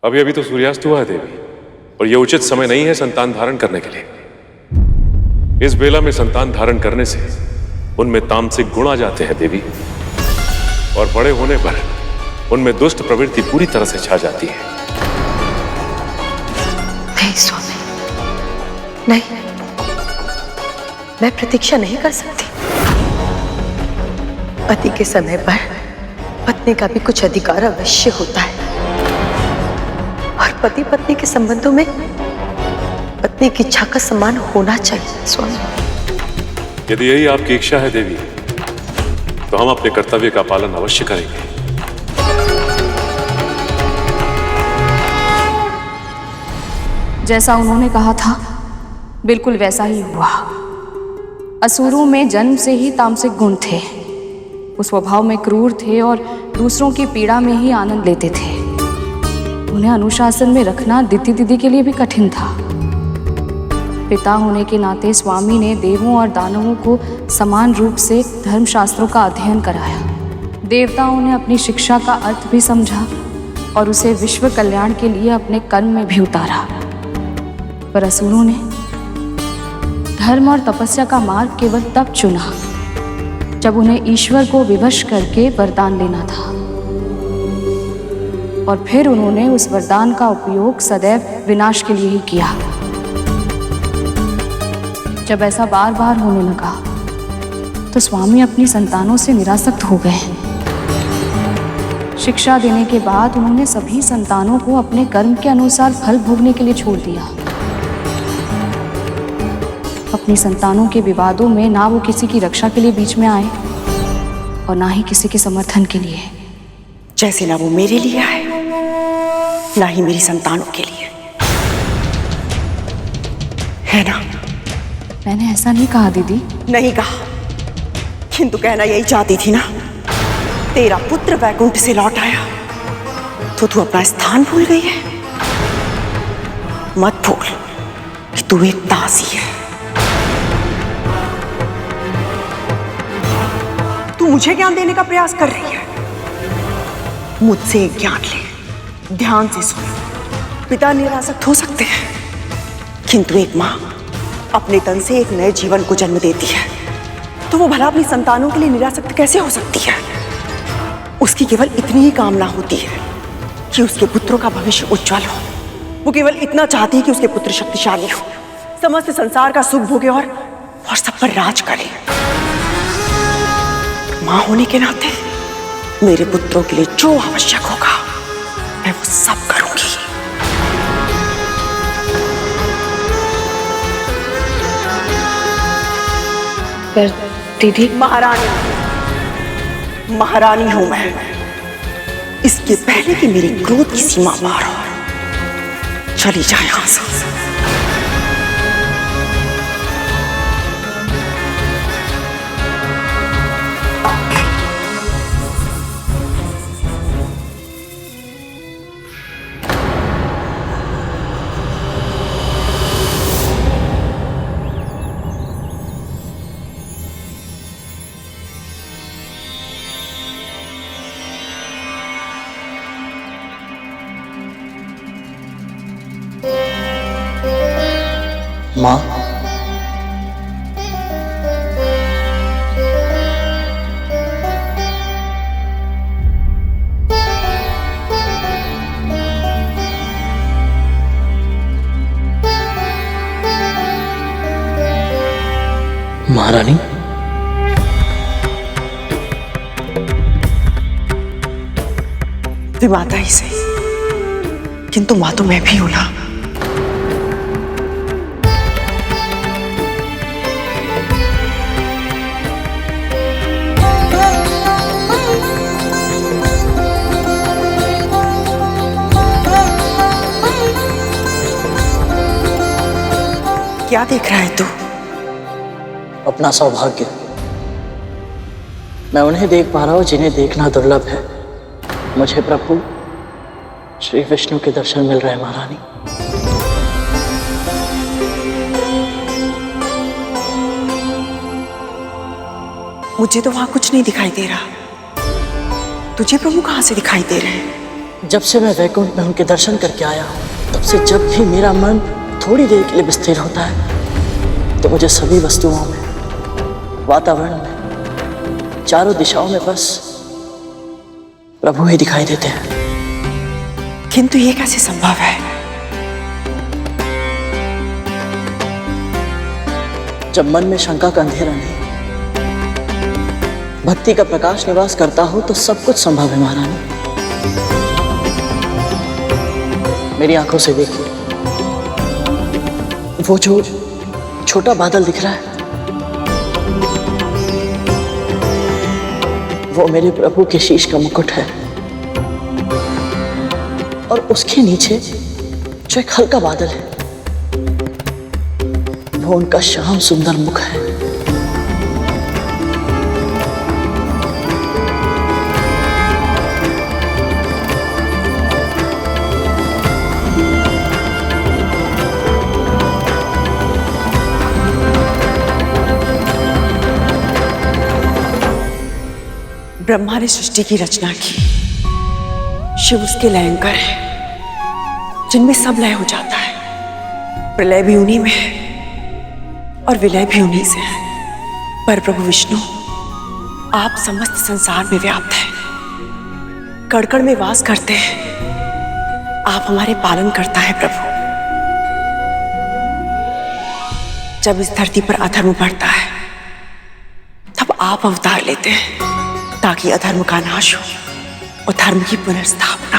अभी अभी तो सूर्यास्त हुआ है देवी, और यह उचित समय नहीं है संतान धारण करने के लिए। इस बेला में संतान धारण करने से उनमें तामसिक गुण आ जाते हैं देवी, और बड़े होने पर उनमें दुष्ट प्रवृत्ति पूरी तरह से छा जाती है। नहीं स्वामी, नहीं, मैं प्रतीक्षा नहीं कर सकती। पति के समय पर पत्नी का भी कुछ अधिकार अवश्य होता है, और पति पत्नी के संबंधों में पत्नी की इच्छा का सम्मान होना चाहिए स्वामी। यदि यही आपकी इच्छा है देवी, तो हम अपने कर्तव्य का पालन अवश्य करेंगे। जैसा उन्होंने कहा था बिल्कुल वैसा ही हुआ। असुरों में जन्म से ही तामसिक गुण थे। वो स्वभाव में क्रूर थे और दूसरों की पीड़ा में ही आनंद लेते थे। उन्हें अनुशासन में रखना दिति दीदी के लिए भी कठिन था। पिता होने के नाते स्वामी ने देवों और दानवों को समान रूप से धर्मशास्त्रों का अध्ययन कराया। देवताओं ने अपनी शिक्षा का अर्थ भी समझा और उसे विश्व कल्याण के लिए अपने कर्म में भी उतारा। पर असुरों ने धर्म और तपस्या का मार्ग केवल तब चुना जब उन्हें ईश्वर को विवश करके वरदान लेना था, और फिर उन्होंने उस वरदान का उपयोग सदैव विनाश के लिए ही किया। जब ऐसा बार बार होने लगा तो स्वामी अपनी संतानों से निरासक्त हो गए। शिक्षा देने के बाद उन्होंने सभी संतानों को अपने कर्म के अनुसार फल भोगने के लिए छोड़ दिया। अपनी संतानों के विवादों में ना वो किसी की रक्षा के लिए बीच में आए और ना ही किसी के समर्थन के लिए। जैसे ना वो मेरे लिए आए, ना ही मेरी संतानों के लिए, है ना? मैंने ऐसा नहीं कहा दीदी। नहीं कहा, किंतु कहना यही चाहती थी ना। तेरा पुत्र वैकुंठ से लौट आया तो तू अपना स्थान भूल गई है। मत भूल कि तू एक दासी है। तू मुझे ज्ञान देने का प्रयास कर रही है। मुझसे एक ज्ञान ले, ध्यान से सुन। पिता निरासक्त हो सकते हैं, किंतु एक मां अपने तन से एक नए जीवन को जन्म देती है, तो वो भला अपनी संतानों के लिए निरासक्त कैसे हो सकती है? उसकी केवल इतनी ही कामना होती है कि उसके पुत्रों का भविष्य उज्जवल हो। वो केवल इतना चाहती है कि उसके पुत्र शक्तिशाली हो, समस्त संसार का सुख भोगे और सब पर राज करे। मां होने के नाते मेरे पुत्रों के लिए जो आवश्यक होगा मैं वो सब करूंगी। पर दीदी, महारानी हूं मैं। इसके पहले कि मेरी क्रोध की सीमा पार हो, चली जाए यहां से। माँ, महारानी, माता ही सही, किंतु मां तो मैं भी हूं ना। क्या देख रहा है तू? अपना सौभाग्य। मैं उन्हें देख पा रहा हूँ जिन्हें देखना दुर्लभ है। मुझे प्रभु श्री विष्णु के दर्शन मिल रहे हैं महारानी। मुझे तो वहां कुछ नहीं दिखाई दे रहा। तुझे प्रभु कहां से दिखाई दे रहे हैं? जब से मैं वैकुंठ में उनके दर्शन करके आया हूँ, तब से जब भी मेरा मन थोड़ी देर के लिए स्थिर होता है तो मुझे सभी वस्तुओं में, वातावरण में, चारों दिशाओं में बस प्रभु ही दिखाई देते हैं। किंतु ये कैसे संभव है? जब मन में शंका का अंधेरा नहीं, भक्ति का प्रकाश निवास करता हो तो सब कुछ संभव है महारानी। मेरी आंखों से देखिए, वो जो छोटा बादल दिख रहा है, वो मेरे प्रभु के शीश का मुकुट है, और उसके नीचे जो एक हल्का बादल है, वो उनका श्याम सुंदर मुख है। ब्रह्मा ने सृष्टि की रचना की, शिव उसके लयंकर है, जिनमें सब लय हो जाता है। प्रलय भी उन्हीं में है और विलय भी उन्हीं से है। पर प्रभु विष्णु, आप समस्त संसार में व्याप्त हैं, कण-कण में वास करते हैं। आप हमारे पालन करता है प्रभु। जब इस धरती पर अधर्म बढ़ता है, तब आप अवतार लेते हैं ताकि अधर्म का नाश हो और धर्म की पुनर्स्थापना।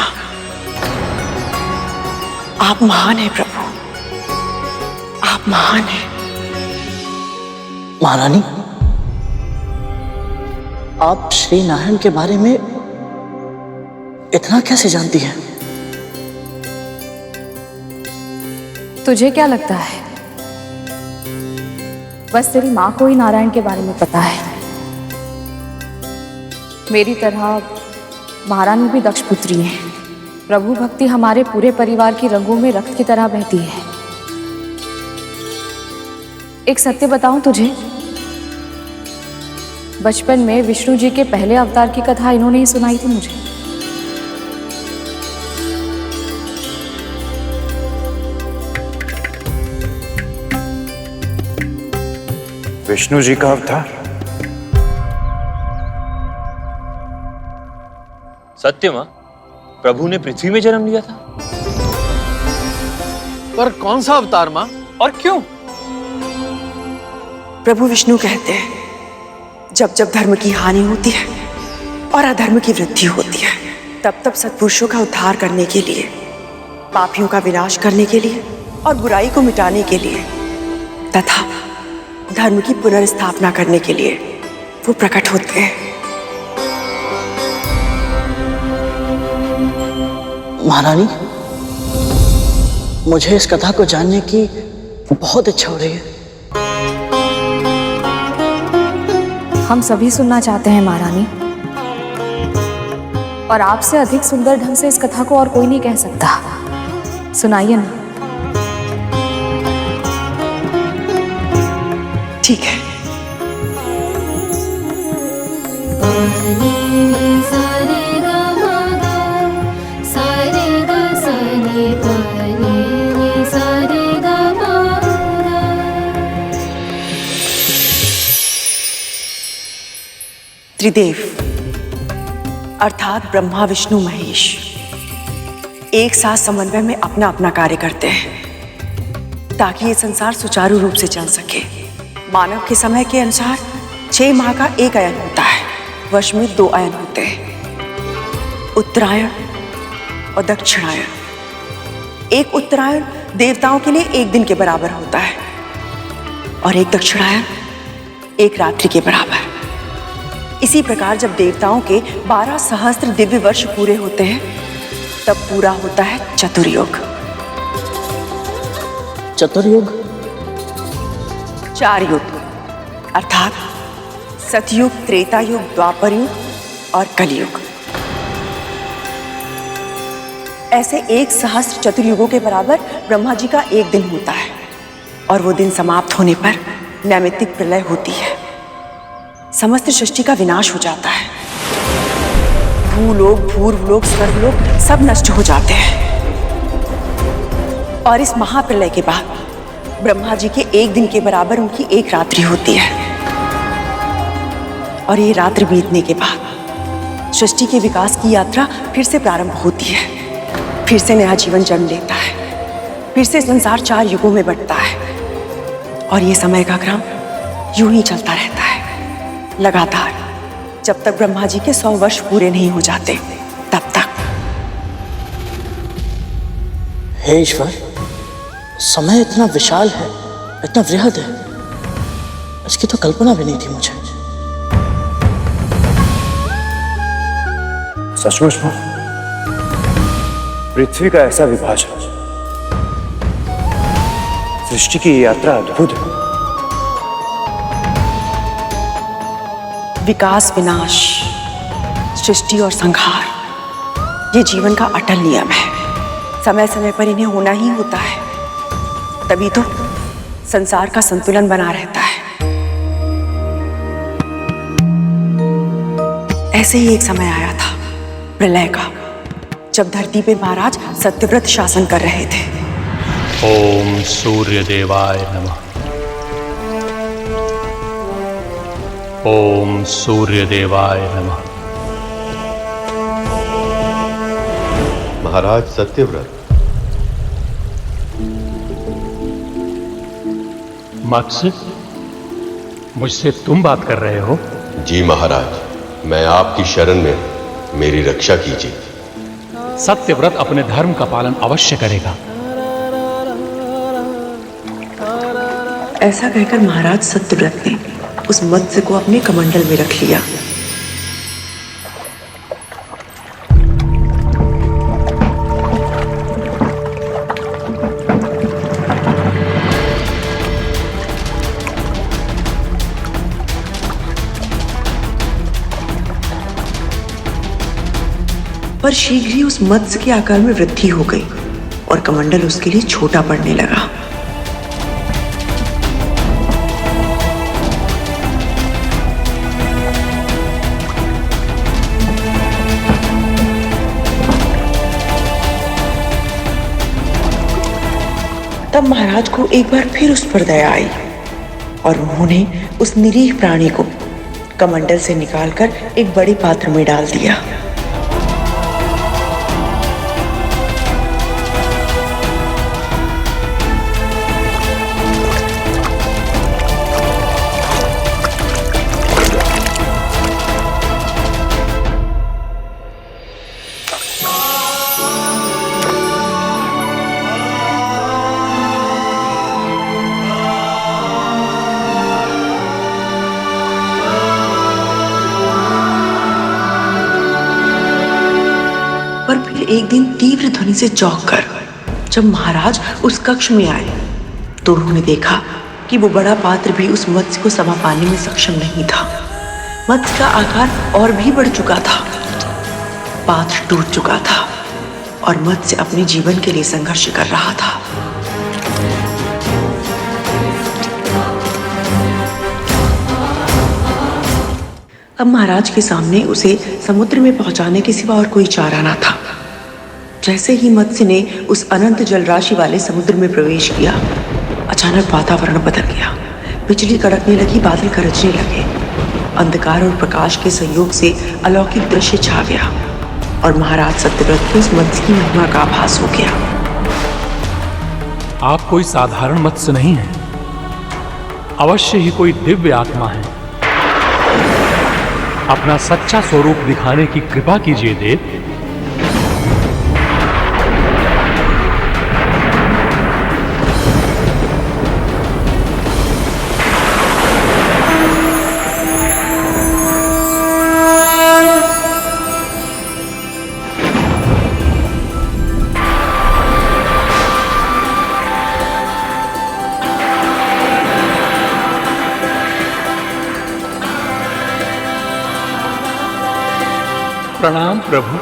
आप महान हैं प्रभु, आप महान हैं। महारानी, आप श्री नारायण के बारे में इतना कैसे जानती हैं? तुझे क्या लगता है बस तेरी माँ को ही नारायण के बारे में पता है? मेरी तरह महारानी भी दक्ष पुत्री है। प्रभु भक्ति हमारे पूरे परिवार की रंगों में रक्त की तरह बहती है। एक सत्य बताऊं तुझे, बचपन में विष्णु जी के पहले अवतार की कथा इन्होंने ही सुनाई थी मुझे। विष्णु जी का अवतार? सत्य मां, प्रभु ने पृथ्वी में जन्म लिया था। पर कौन सा अवतार मां, और क्यों? प्रभु विष्णु कहते हैं, जब जब धर्म की हानि होती है और अधर्म की वृद्धि होती है, तब तब सत्पुरुषों का उद्धार करने के लिए, पापियों का विनाश करने के लिए और बुराई को मिटाने के लिए तथा धर्म की पुनर्स्थापना करने के लिए वो प्रकट होते हैं। महारानी, मुझे इस कथा को जानने की बहुत इच्छा हो रही है। हम सभी सुनना चाहते हैं महारानी, और आपसे अधिक सुंदर ढंग से इस कथा को और कोई नहीं कह सकता। सुनाइए ना। ठीक है। त्रिदेव अर्थात ब्रह्मा, विष्णु, महेश एक साथ समन्वय में अपना अपना कार्य करते हैं ताकि ये संसार सुचारू रूप से चल सके। मानव के समय के अनुसार 6 माह का एक अयन होता है। वर्ष में 2 अयन होते हैं, उत्तरायण और दक्षिणायन। एक उत्तरायण देवताओं के लिए 1 दिन के बराबर होता है और एक दक्षिणायन 1 रात्रि के बराबर। इसी प्रकार जब देवताओं के 12 सहस्त्र दिव्य वर्ष पूरे होते हैं, तब पूरा होता है चतुर्युग। चतुर्युग? 4 युग अर्थात सतयुग, त्रेता युग, द्वापर युग और कलयुग। ऐसे 1 सहस्त्र चतुर्युगों के बराबर ब्रह्मा जी का 1 दिन होता है और वो दिन समाप्त होने पर नैमित्तिक प्रलय होती है। समस्त सृष्टि का विनाश हो जाता है। भूलोक, भूर्वलोक, स्वर्गलोक सब नष्ट हो जाते हैं। और इस महाप्रलय के बाद ब्रह्मा जी के एक दिन के बराबर उनकी एक रात्रि होती है। और ये रात्रि बीतने के बाद सृष्टि के विकास की यात्रा फिर से प्रारंभ होती है। फिर से नया जीवन जन्म लेता है। फिर से संसार 4 युगों में बंटता है। और ये समय का क्रम यूं ही चलता रहता है लगातार, जब तक ब्रह्मा जी के 100 वर्ष पूरे नहीं हो जाते तब तक। हे ईश्वर, समय इतना विशाल है, इतना वृहद है, इसकी तो कल्पना भी नहीं थी मुझे। सचमुच में पृथ्वी का ऐसा विभाजन, सृष्टि की यात्रा अद्भुत है। विकास, विनाश, सृष्टि और संहार, ये जीवन का अटल नियम है। समय समय पर इन्हें होना ही होता है, तभी तो संसार का संतुलन बना रहता है। ऐसे ही एक समय आया था प्रलय का, जब धरती पे महाराज सत्यव्रत शासन कर रहे थे। ओम सूर्य देवाय नमः। ओम सूर्य देवाय नमः। महाराज सत्यव्रत, मत्स्य, मुझसे तुम बात कर रहे हो? जी महाराज, मैं आपकी शरण में, मेरी रक्षा कीजिए। सत्यव्रत अपने धर्म का पालन अवश्य करेगा। ऐसा कहकर महाराज सत्यव्रत ने उस मत्स्य को अपने कमंडल में रख लिया। पर शीघ्र ही उस मत्स्य के आकार में वृद्धि हो गई और कमंडल उसके लिए छोटा पड़ने लगा। तब महाराज को एक बार फिर उस पर दया आई और उन्होंने उस निरीह प्राणी को कमंडल से निकालकर एक बड़े पात्र में डाल दिया। पर फिर एक दिन तीव्र ध्वनि से चौंककर जब महाराज उस कक्ष में आए तो उन्होंने देखा कि वो बड़ा पात्र भी उस मत्स्य को समा पाने में सक्षम नहीं था। मत्स्य का आकार और भी बढ़ चुका था, पात्र टूट चुका था और मत्स्य अपने जीवन के लिए संघर्ष कर रहा था। अब महाराज के सामने उसे समुद्र में पहुंचाने के सिवा और कोई चारा ना था। जैसे ही मत्स्य ने उस अनंत जलराशि वाले समुद्र में प्रवेश किया, अचानक वातावरण बदल गया। बिजली कड़कने लगी, बादल गरजने लगे। अंधकार और प्रकाश के संयोग से अलौकिक दृश्य छा गया और महाराज सत्यव्रत को उस मत्स्य की महिमा का आभास हो गया। आप कोई साधारण मत्स्य नहीं है, अवश्य ही कोई दिव्य आत्मा है। अपना सच्चा स्वरूप दिखाने की कृपा कीजिए देव। प्रणाम प्रभु।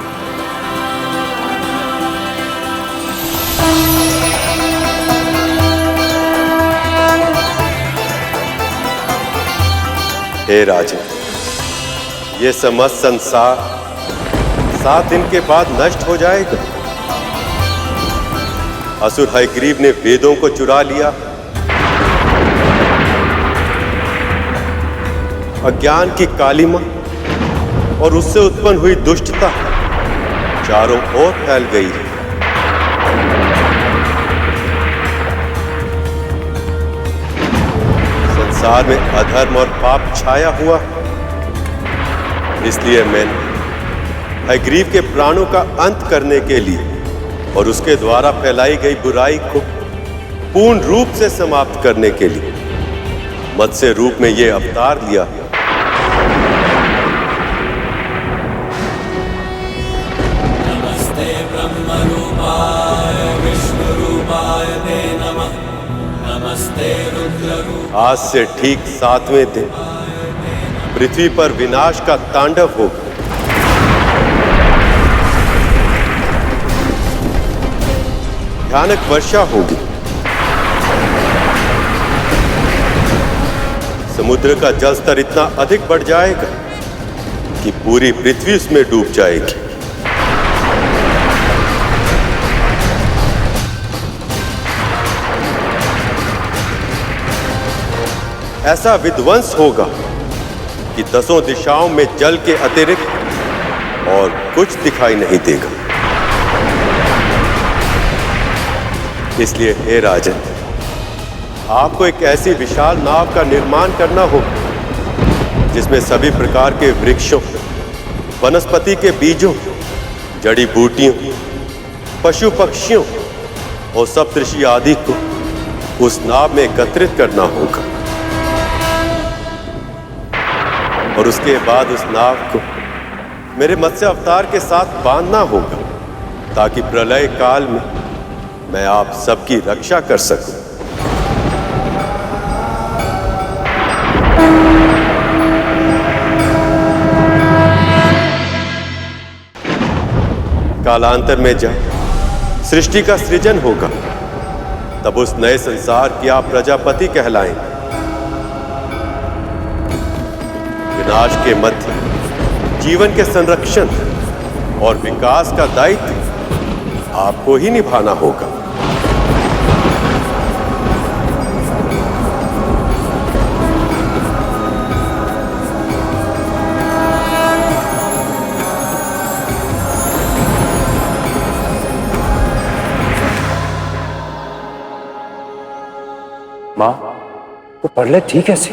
हे राजन, ये समस्त संसार 7 दिन के बाद नष्ट हो जाएगा। असुर हयग्रीव ने वेदों को चुरा लिया, अज्ञान की कालिमा और उससे उत्पन्न हुई दुष्टता चारों ओर फैल गई है। संसार में अधर्म और पाप छाया हुआ, इसलिए मैंने हयग्रीव के प्राणों का अंत करने के लिए और उसके द्वारा फैलाई गई बुराई को पूर्ण रूप से समाप्त करने के लिए मत्स्य रूप में यह अवतार लिया। नमस्ते ब्रह्म रूपाय विष्णु रूपाय ते नमः। नमस्ते रुद्र रूपाय। आज से ठीक 7वें दिन पृथ्वी पर विनाश का तांडव होगा। भयानक वर्षा होगी, समुद्र का जल स्तर इतना अधिक बढ़ जाएगा कि पूरी पृथ्वी उसमें डूब जाएगी। ऐसा विध्वंस होगा कि 10 दिशाओं में जल के अतिरिक्त और कुछ दिखाई नहीं देगा। इसलिए हे राजन, आपको एक ऐसी विशाल नाव का निर्माण करना होगा जिसमें सभी प्रकार के वृक्षों, वनस्पति के बीजों, जड़ी बूटियों, पशु पक्षियों और सप्तऋषि आदि को उस नाव में एकत्रित करना होगा और उसके बाद उस नाव को मेरे मत्स्य अवतार के साथ बांधना होगा ताकि प्रलय काल में मैं आप सबकी रक्षा कर सकूं। कालांतर में जब सृष्टि का सृजन होगा तब उस नए संसार की आप प्रजापति कहलाएंगे। विनाश के मध्य जीवन के संरक्षण और विकास का दायित्व आपको ही निभाना होगा। माँ, वो प्रलय थी कैसे?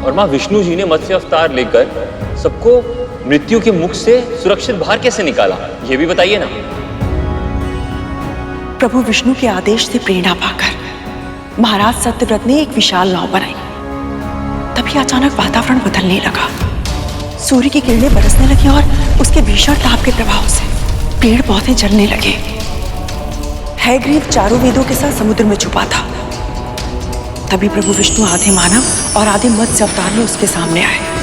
और मां विष्णु जी ने मत्स्य अवतार लेकर सबको मृत्यु के मुख से सुरक्षित बाहर कैसे निकाला, ये भी बताइए ना। प्रभु विष्णु के आदेश से प्रेरणा पाकर महाराज सत्यव्रत ने एक विशाल नाव बनाई। तभी अचानक वातावरण बदलने लगा, सूर्य की किरणें बरसने लगी और उसके भीषण ताप के प्रभाव से पेड़ पौधे जलने लगे। हयग्रीव चारों वेदों के साथ समुद्र में छुपा था। तभी प्रभु विष्णु आधे मानव और आधे मत्स्य अवतार में उसके सामने आए।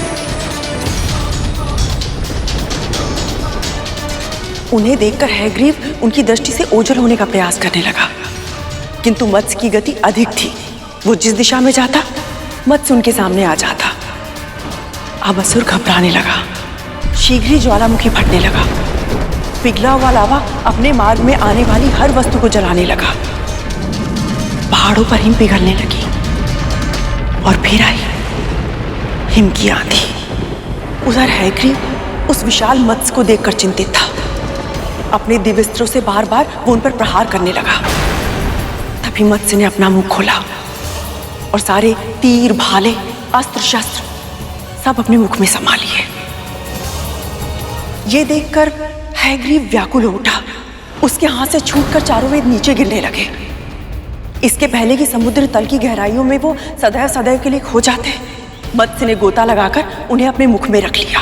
उन्हें देखकर हयग्रीव उनकी दृष्टि से ओझल होने का प्रयास करने लगा, किंतु मत्स्य की गति अधिक थी। वो जिस दिशा में जाता मत्स्य उनके सामने आ जाता। अब असुर घबराने लगा, शीघ्र ही ज्वालामुखी फटने लगा। पिघला हुआ लावा अपने मार्ग में आने वाली हर वस्तु को जलाने लगा। पहाड़ों पर हिम पिघलने लगी और फिर आई हिम की आंधी। उधर हयग्रीव उस विशाल मत्स्य को देखकर चिंतित था। अपने दिव्यास्त्रों से बार बार वो उन पर प्रहार करने लगा। तभी मत्स्य ने अपना मुंह खोला और सारे तीर, भाले, अस्त्र शस्त्र सब अपने मुख में समा लिए। ये देखकर हयग्रीव व्याकुल हो उठा। उसके हाथ से छूटकर चारों वेद नीचे गिरने लगे। इसके पहले कि समुद्र तल की गहराइयों में वो सदैव सदैव के लिए खो जाते, मत्स्य ने गोता लगाकर उन्हें अपने मुख में रख लिया।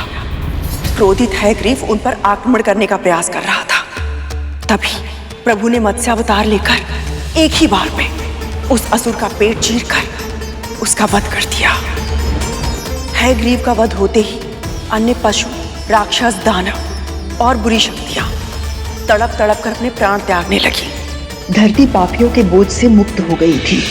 क्रोधित हयग्रीव उन पर आक्रमण करने का प्रयास कर रहा था। तभी प्रभु ने मत्स्य अवतार लेकर एक ही बार में उस असुर का पेट चीरकर उसका वध कर दिया। हयग्रीव का वध होते ही अन्य पशु, राक्षस, दानव और बुरी शक्तियां तड़प तड़प कर अपने प्राण त्यागने लगी। धरती पापियों के बोझ से मुक्त हो गई थी।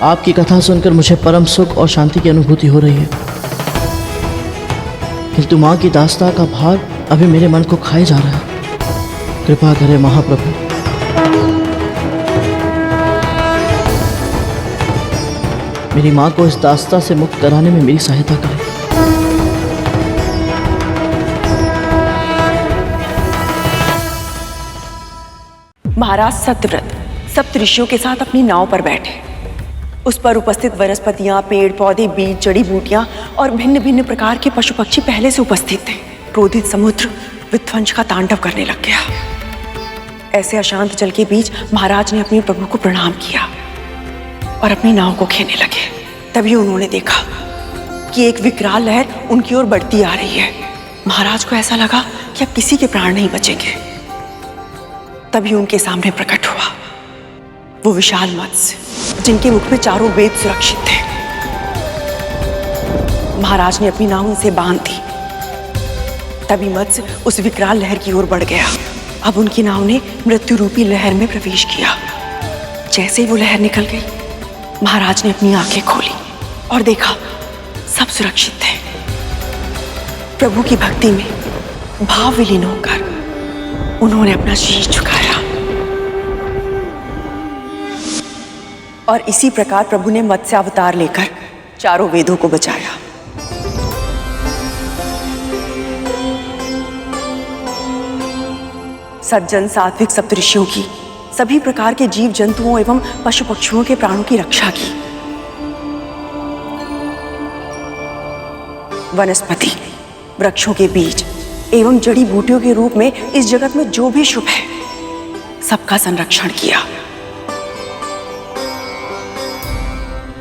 आपकी कथा सुनकर मुझे परम सुख और शांति की अनुभूति हो रही है, किंतु माँ की दास्ता का भार अभी मेरे मन को खाए जा रहा है। कृपा करें महाप्रभु। मेरी माँ को इस दास्ता से मुक्त कराने में मेरी सहायता करें। महाराज सत्यव्रत सप्तऋषियों के साथ अपनी नाव पर बैठे। उस पर उपस्थित वनस्पतियां, पेड़ पौधे, बीज, जड़ी बूटियां और भिन्न भिन्न प्रकार के पशु पक्षी पहले से उपस्थित थे। क्रोधित समुद्र विध्वंस का तांडव करने लग गया। ऐसे अशांत जल के बीच महाराज ने अपने प्रभु को प्रणाम किया और अपनी नाव को खेने लगे। तभी उन्होंने देखा कि एक विकराल लहर उनकी ओर बढ़ती आ रही है। महाराज को ऐसा लगा कि अब किसी के प्राण नहीं बचेंगे। तभी उनके सामने प्रकट हुआ वो विशाल मत्स्य, जिनके मुख में चारों वेद सुरक्षित थे। महाराज ने अपनी नाव उनसे बांध दी। तभी मत्स्य उस विकराल लहर की ओर बढ़ गया। अब उनकी नाव ने मृत्यु रूपी लहर में प्रवेश किया। जैसे ही वो लहर निकल गई, महाराज ने अपनी आंखें खोली और देखा सब सुरक्षित थे। प्रभु की भक्ति में भाव विलीन होकर उन्होंने अपना शीश झुकाया और इसी प्रकार प्रभु ने मत्स्य अवतार लेकर चारों वेदों को बचाया। सज्जन सात्विक सप्तऋषियों की सभी प्रकार के जीव जंतुओं एवं पशु पक्षियों के प्राणों की रक्षा की। वनस्पति, वृक्षों के बीज एवं जड़ी बूटियों के रूप में इस जगत में जो भी शुभ है, सबका संरक्षण किया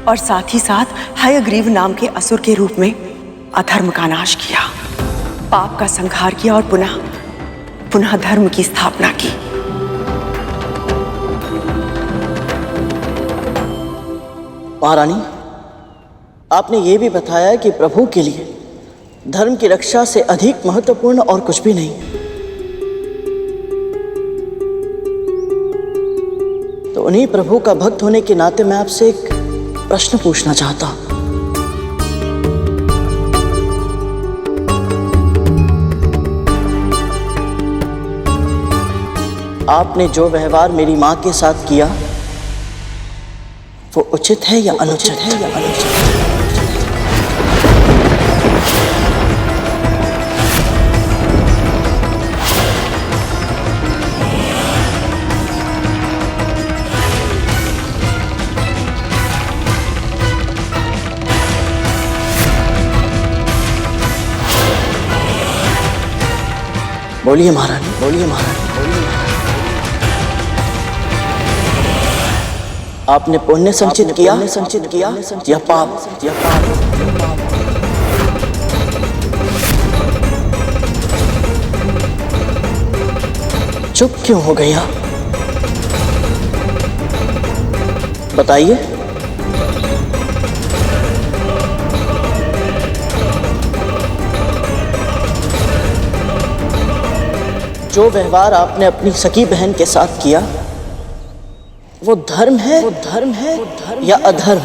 और साथ ही साथ हयग्रीव नाम के असुर के रूप में अधर्म का नाश किया, पाप का संहार किया और पुनः धर्म की स्थापना की। महारानी, आपने ये भी बताया कि प्रभु के लिए धर्म की रक्षा से अधिक महत्वपूर्ण और कुछ भी नहीं। तो उन्हीं प्रभु का भक्त होने के नाते मैं आपसे एक प्रश्न पूछना चाहता हूं। आपने जो व्यवहार मेरी मां के साथ किया वो उचित है या अनुचित है? बोलिए महारानी, बोलिए महारानी, बोलिए। आपने पुण्य संचित किया या पाप? चुप क्यों हो गया? बताइए। जो व्यवहार आपने अपनी सगी बहन के साथ किया वो धर्म है या अधर्म?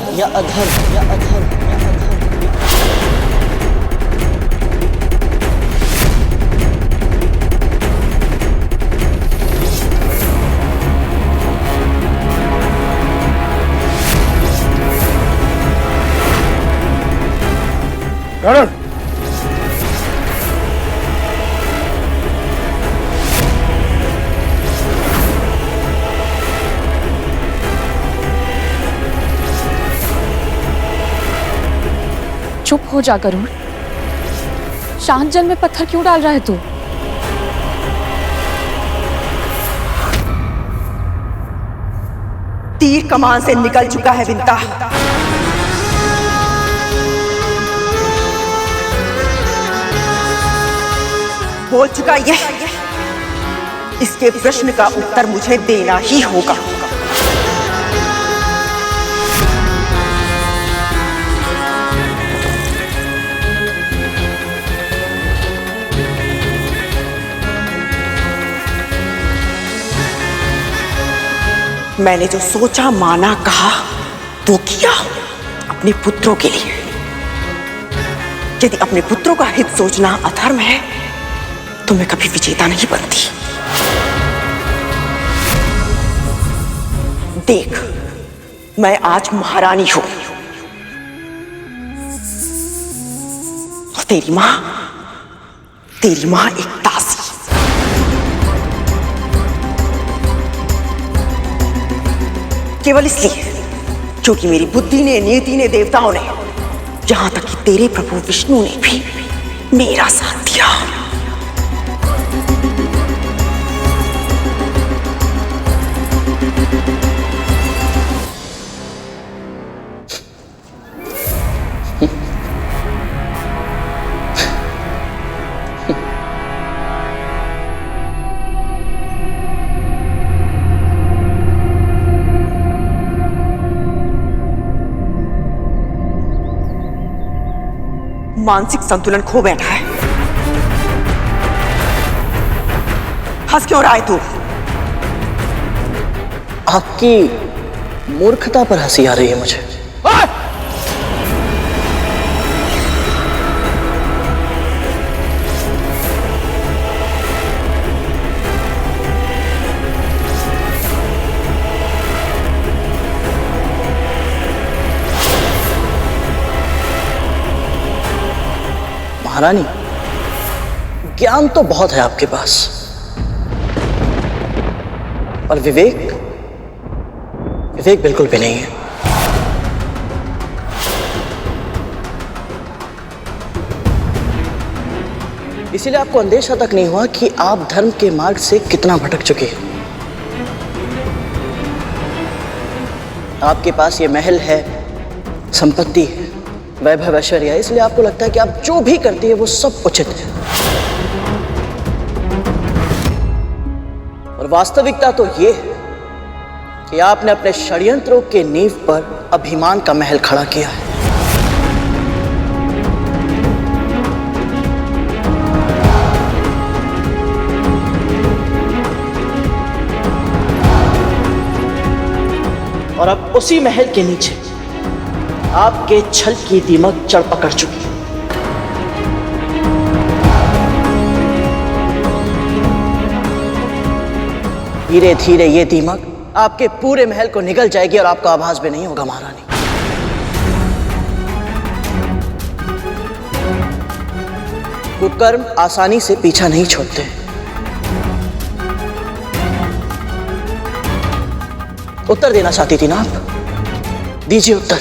चुप हो जा गरुड़। शांत जल में पत्थर क्यों डाल रहा है तू? तीर कमान से निकल चुका है विंता। बोल चुका यह, इसके प्रश्न का उत्तर मुझे देना ही होगा। मैंने जो सोचा, माना, कहा वो किया अपने पुत्रों के लिए। यदि अपने पुत्रों का हित सोचना अधर्म है तो मैं कभी विजेता नहीं बनती। देख, मैं आज महारानी हूं और तेरी मां एक दासी। केवल इसलिए क्योंकि मेरी बुद्धि ने, नीति ने, देवताओं ने, यहां तक कि तेरे प्रभु विष्णु ने भी मेरा साथ दिया। मानसिक संतुलन खो बैठा है। हंस क्यों रहा है तू? आपकी मूर्खता पर हंसी आ रही है मुझे। महारानी, ज्ञान तो बहुत है आपके पास, और विवेक बिल्कुल भी नहीं है। इसीलिए आपको अंदेशा तक नहीं हुआ कि आप धर्म के मार्ग से कितना भटक चुके हैं। आपके पास ये महल है, संपत्ति है, वैभव ऐश्वर्य है, इसलिए आपको लगता है कि आप जो भी करती है वो सब उचित है। और वास्तविकता तो ये है कि आपने अपने षड्यंत्रों के नींव पर अभिमान का महल खड़ा किया है। और अब उसी महल के नीचे आपके छल की दीमक चढ़ पकड़ चुकी है। धीरे धीरे ये दीमक आपके पूरे महल को निगल जाएगी और आपका आभास भी नहीं होगा महारानी। कुकर्म आसानी से पीछा नहीं छोड़ते। उत्तर देना चाहती थी ना आप? दीजिए उत्तर।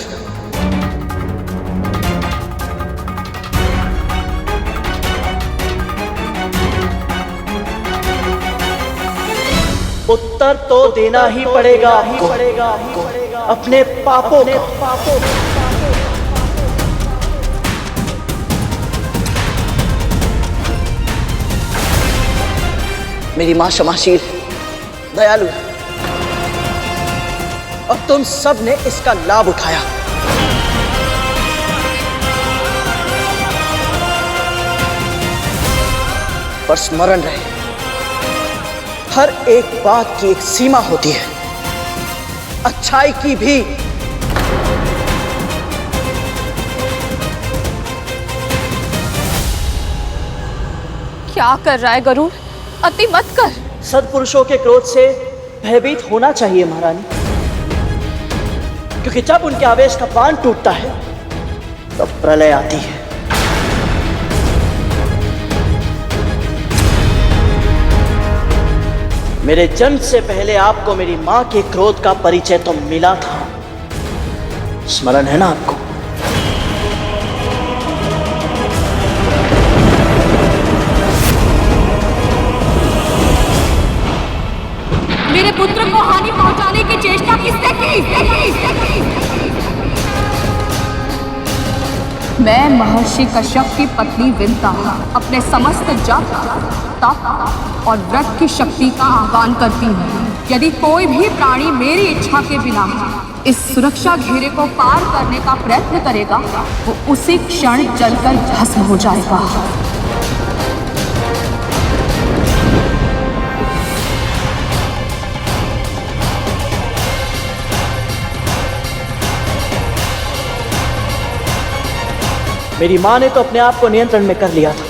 उत्तर तो देना ही पड़ेगा आपको, अपने पापों का। मेरी मां क्षमाशील, दयालु है, और तुम सब ने इसका लाभ उठाया। पर स्मरण रहे, हर एक बात की एक सीमा होती है, अच्छाई की भी। क्या कर रहा है गरुड़? अति मत कर। सत्पुरुषों के क्रोध से भयभीत होना चाहिए महारानी, क्योंकि जब उनके आवेश का बांध टूटता है तब प्रलय आती है। मेरे जन्म से पहले आपको मेरी मां के क्रोध का परिचय तो मिला था, स्मरण है ना आपको? मेरे पुत्र को हानि पहुंचाने की चेष्टा किसने की? मैं महर्षि कश्यप की पत्नी विंता अपने समस्त जप, तप और व्रत की शक्ति का आह्वान करती हूँ। यदि कोई भी प्राणी मेरी इच्छा के बिना इस सुरक्षा घेरे को पार करने का प्रयत्न करेगा, वो उसी क्षण जलकर भस्म हो जाएगा। मेरी माँ ने तो अपने आप को नियंत्रण में कर लिया था,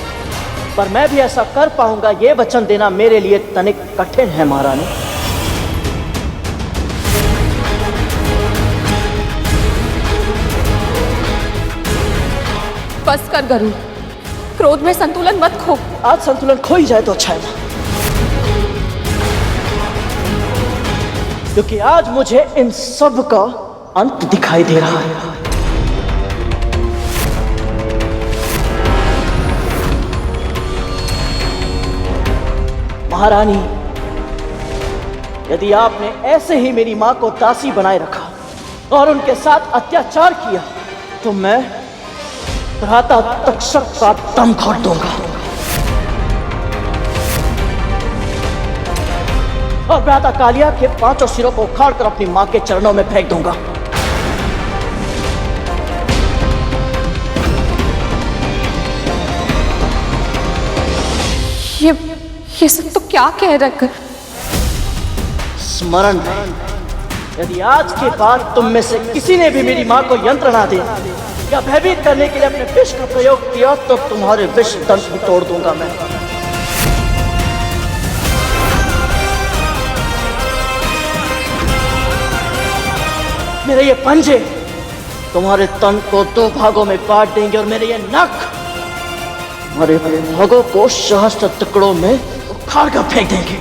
पर मैं भी ऐसा कर पाऊंगा ये वचन देना मेरे लिए तनिक कठिन है महारानी। बस कर गरुड़, क्रोध में संतुलन मत खो। आज संतुलन खो ही जाए तो अच्छा है माँ, क्योंकि आज मुझे इन सब का अंत दिखाई दे रहा है। महारानी, यदि आपने ऐसे ही मेरी मां को दासी बनाए रखा और उनके साथ अत्याचार किया तो मैं भ्राता तक्षक का दम घोट दूंगा और भ्राता कालिया के 5 सिरों को उखाड़कर अपनी मां के चरणों में फेंक दूंगा। ये सब तो क्या कह रखा? स्मरण है, यदि आज के बाद तुम में से किसी ने भी मेरी मां को यंत्र ना दे या भयभीत करने के लिए अपने विष का प्रयोग किया तो तुम्हारे विष दंत भी तोड़ दूंगा मैं। मेरे ये पंजे तुम्हारे तन को 2 भागों में बांट देंगे और मेरे ये नख तुम्हारे भागों को सहस्त्र टुकड़ों में उखाड़ कर फेंक देंगे।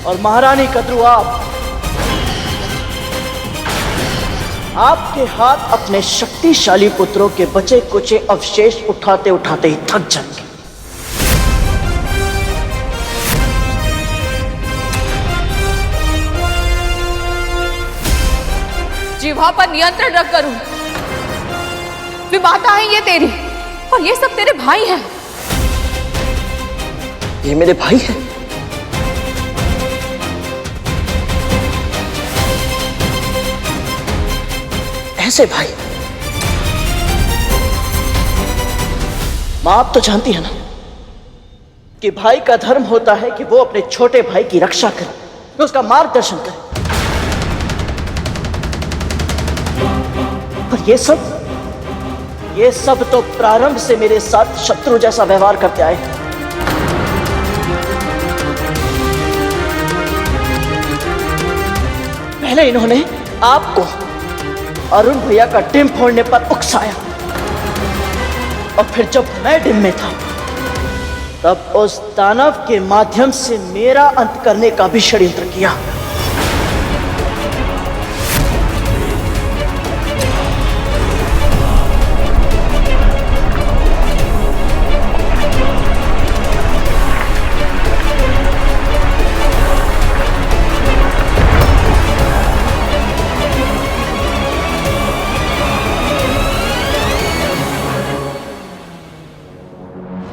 और महारानी कद्रू, आपके हाथ अपने शक्तिशाली पुत्रों के बचे कुचे अवशेष उठाते उठाते ही थक जाएंगे। जिह्वा पर नियंत्रण रख गरुड़। विमाता है ये तेरी और ये सब तेरे भाई हैं। ये मेरे भाई हैं? ऐसे भाई? मां आप तो जानती है ना कि भाई का धर्म होता है कि वो अपने छोटे भाई की रक्षा करे, कि उसका मार्गदर्शन करे। पर ये सब तो प्रारंभ से मेरे साथ शत्रु जैसा व्यवहार करते आए हैं। पहले इन्होंने आपको अरुण भैया का डिम फोड़ने पर उकसाया और फिर जब मैं डिम में था तब उस दानव के माध्यम से मेरा अंत करने का भी षड्यंत्र किया।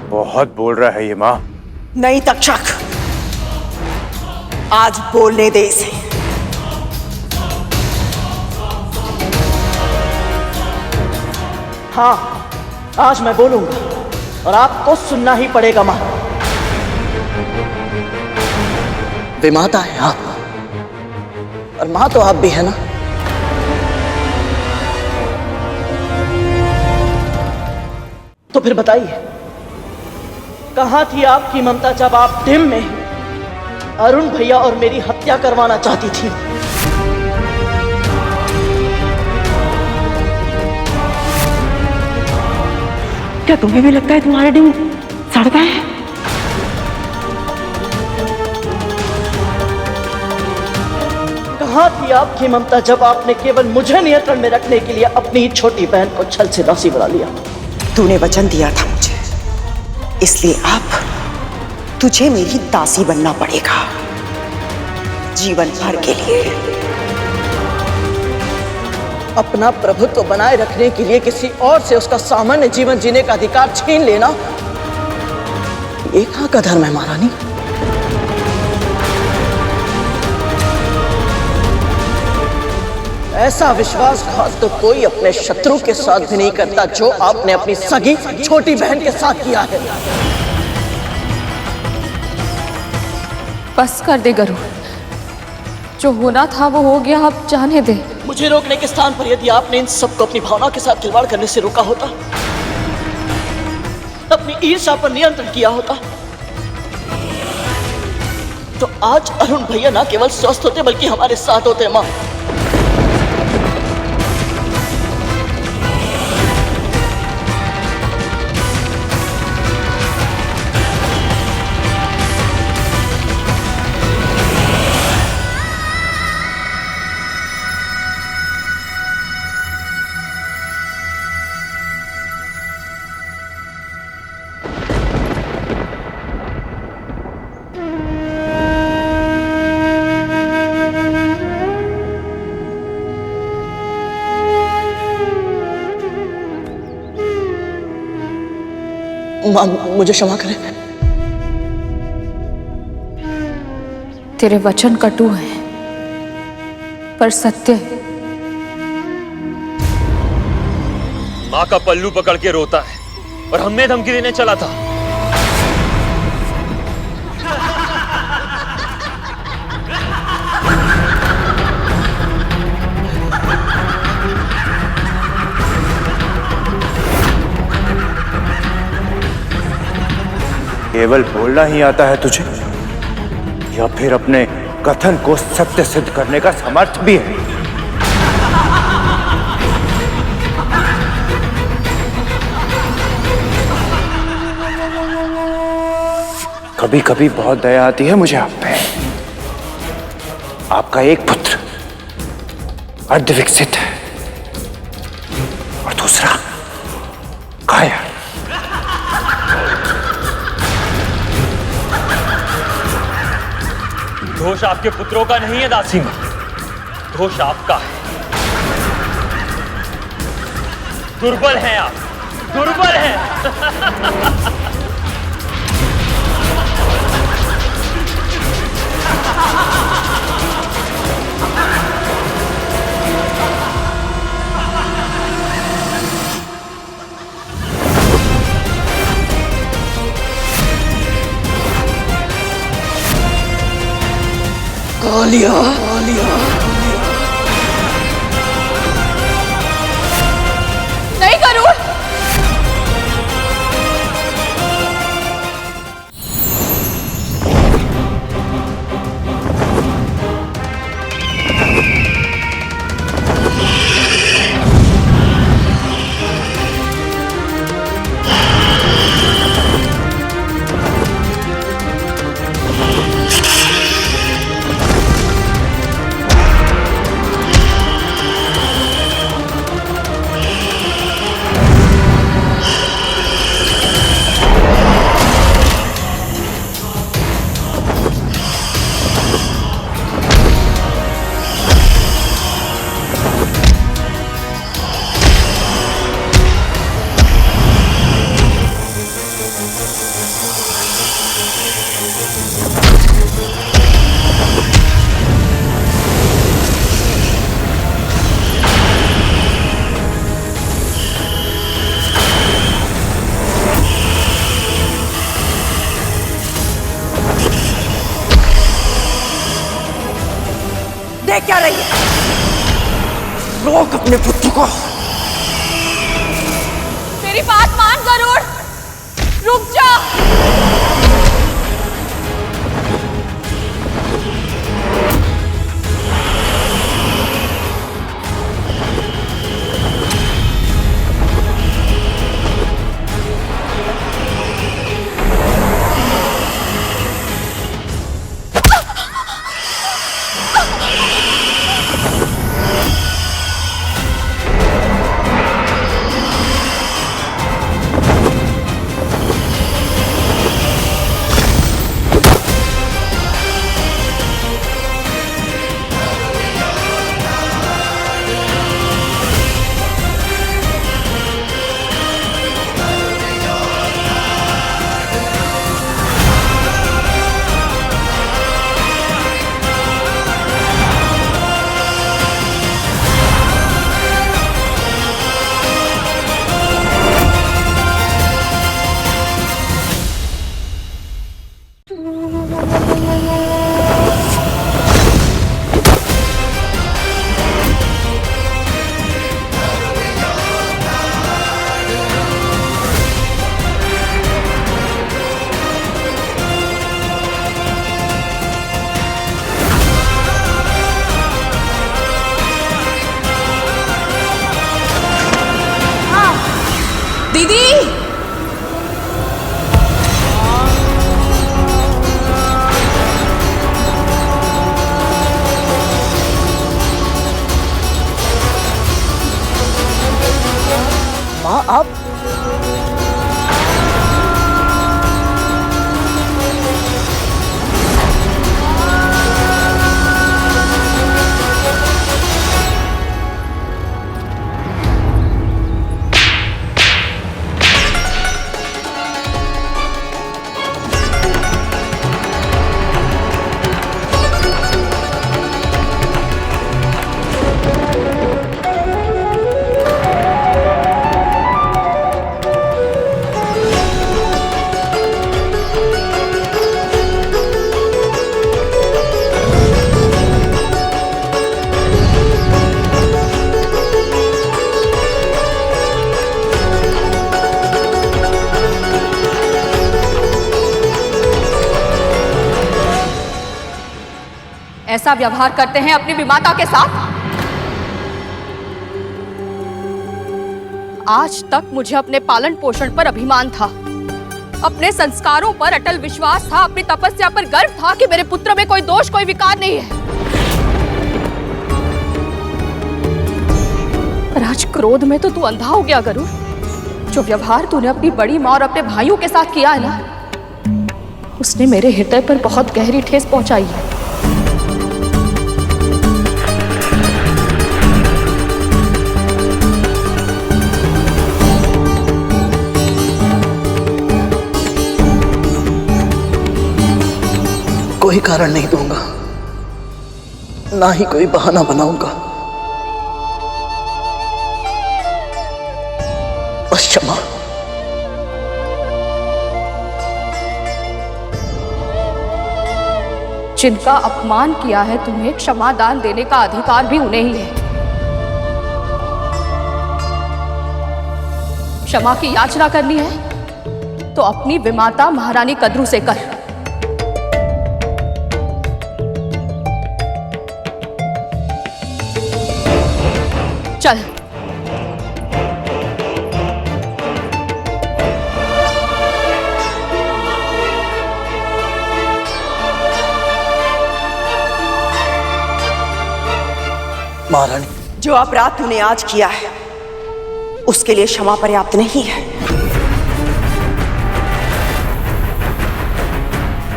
बहुत बोल रहा है ये माँ। नहीं तक्षक, आज बोलने दे इसे। हाँ, आज मैं बोलूंगा और आपको सुनना ही पड़ेगा मां। विमाता है आप और मां तो आप भी है ना। तो फिर बताइए, कहां थी आपकी ममता जब आप डिम में अरुण भैया और मेरी हत्या करवाना चाहती थी? क्या तुम्हें भी लगता है तुम्हारा डिम सड़ता है? कहां थी आपकी ममता जब आपने केवल मुझे नियंत्रण में रखने के लिए अपनी ही छोटी बहन को छल से दासी बना लिया? तूने वचन दिया था मुझे, इसलिए अब तुझे मेरी दासी बनना पड़ेगा जीवन भर के लिए। अपना प्रभुत्व बनाए रखने के लिए किसी और से उसका सामान्य जीवन जीने का अधिकार छीन लेना ये कहां का धर्म है महारानी? ऐसा विश्वासघात तो कोई अपने शत्रु के साथ भी नहीं करता जो आपने अपनी सगी छोटी बहन के साथ किया है। बस कर दे गरुड़, जो होना था वो हो गया, अब जाने दे। मुझे रोकने के स्थान पर यदि आपने इन सबको अपनी भावना के साथ खिलवाड़ करने से रोका होता, अपनी ईर्ष्या पर नियंत्रण किया होता, तो आज अरुण भैया ना केवल स्वस्थ होते बल्कि हमारे साथ होते। माँ, मुझे क्षमा करें। तेरे वचन कटु हैं पर सत्य है। माँ का पल्लू पकड़ के रोता है और हमें धमकी देने चला था। केवल बोलना ही आता है तुझे, या फिर अपने कथन को सत्य सिद्ध करने का सामर्थ्य भी है? कभी कभी बहुत दया आती है मुझे आप पे। आपका एक पुत्र अर्ध विकसित है और दूसरा कायर। दोष आपके पुत्रों का नहीं है दासी मां, दोष आपका है। दुर्बल हैं आप, दुर्बल हैं। कालिया, कालिया। नहीं करूं। देख क्या रही है? रोक अपने पुत्र को। मेरी बात मान गरुड़, रुक जा। आप ऐसा व्यवहार करते हैं अपनी विमाता के साथ? आज तक मुझे अपने पालन पोषण पर अभिमान था, अपने संस्कारों पर अटल विश्वास था, अपनी तपस्या पर गर्व था कि मेरे पुत्र में कोई दोष, कोई विकार नहीं है। पर आज क्रोध में तो तू अंधा हो गया गरुड़। जो व्यवहार तूने अपनी बड़ी मां और अपने भाइयों के साथ किया है ना, उसने मेरे हृदय पर बहुत गहरी ठेस पहुंचाई है। कोई कारण नहीं दूंगा, ना ही कोई बहाना बनाऊंगा। बस क्षमा। जिनका अपमान किया है तुम्हें, क्षमा दान देने का अधिकार भी उन्हें ही है। क्षमा की याचना करनी है तो अपनी विमाता महारानी कद्रू से कर। चल। महारानी, जो अपराध तूने आज किया है उसके लिए क्षमा पर्याप्त नहीं है।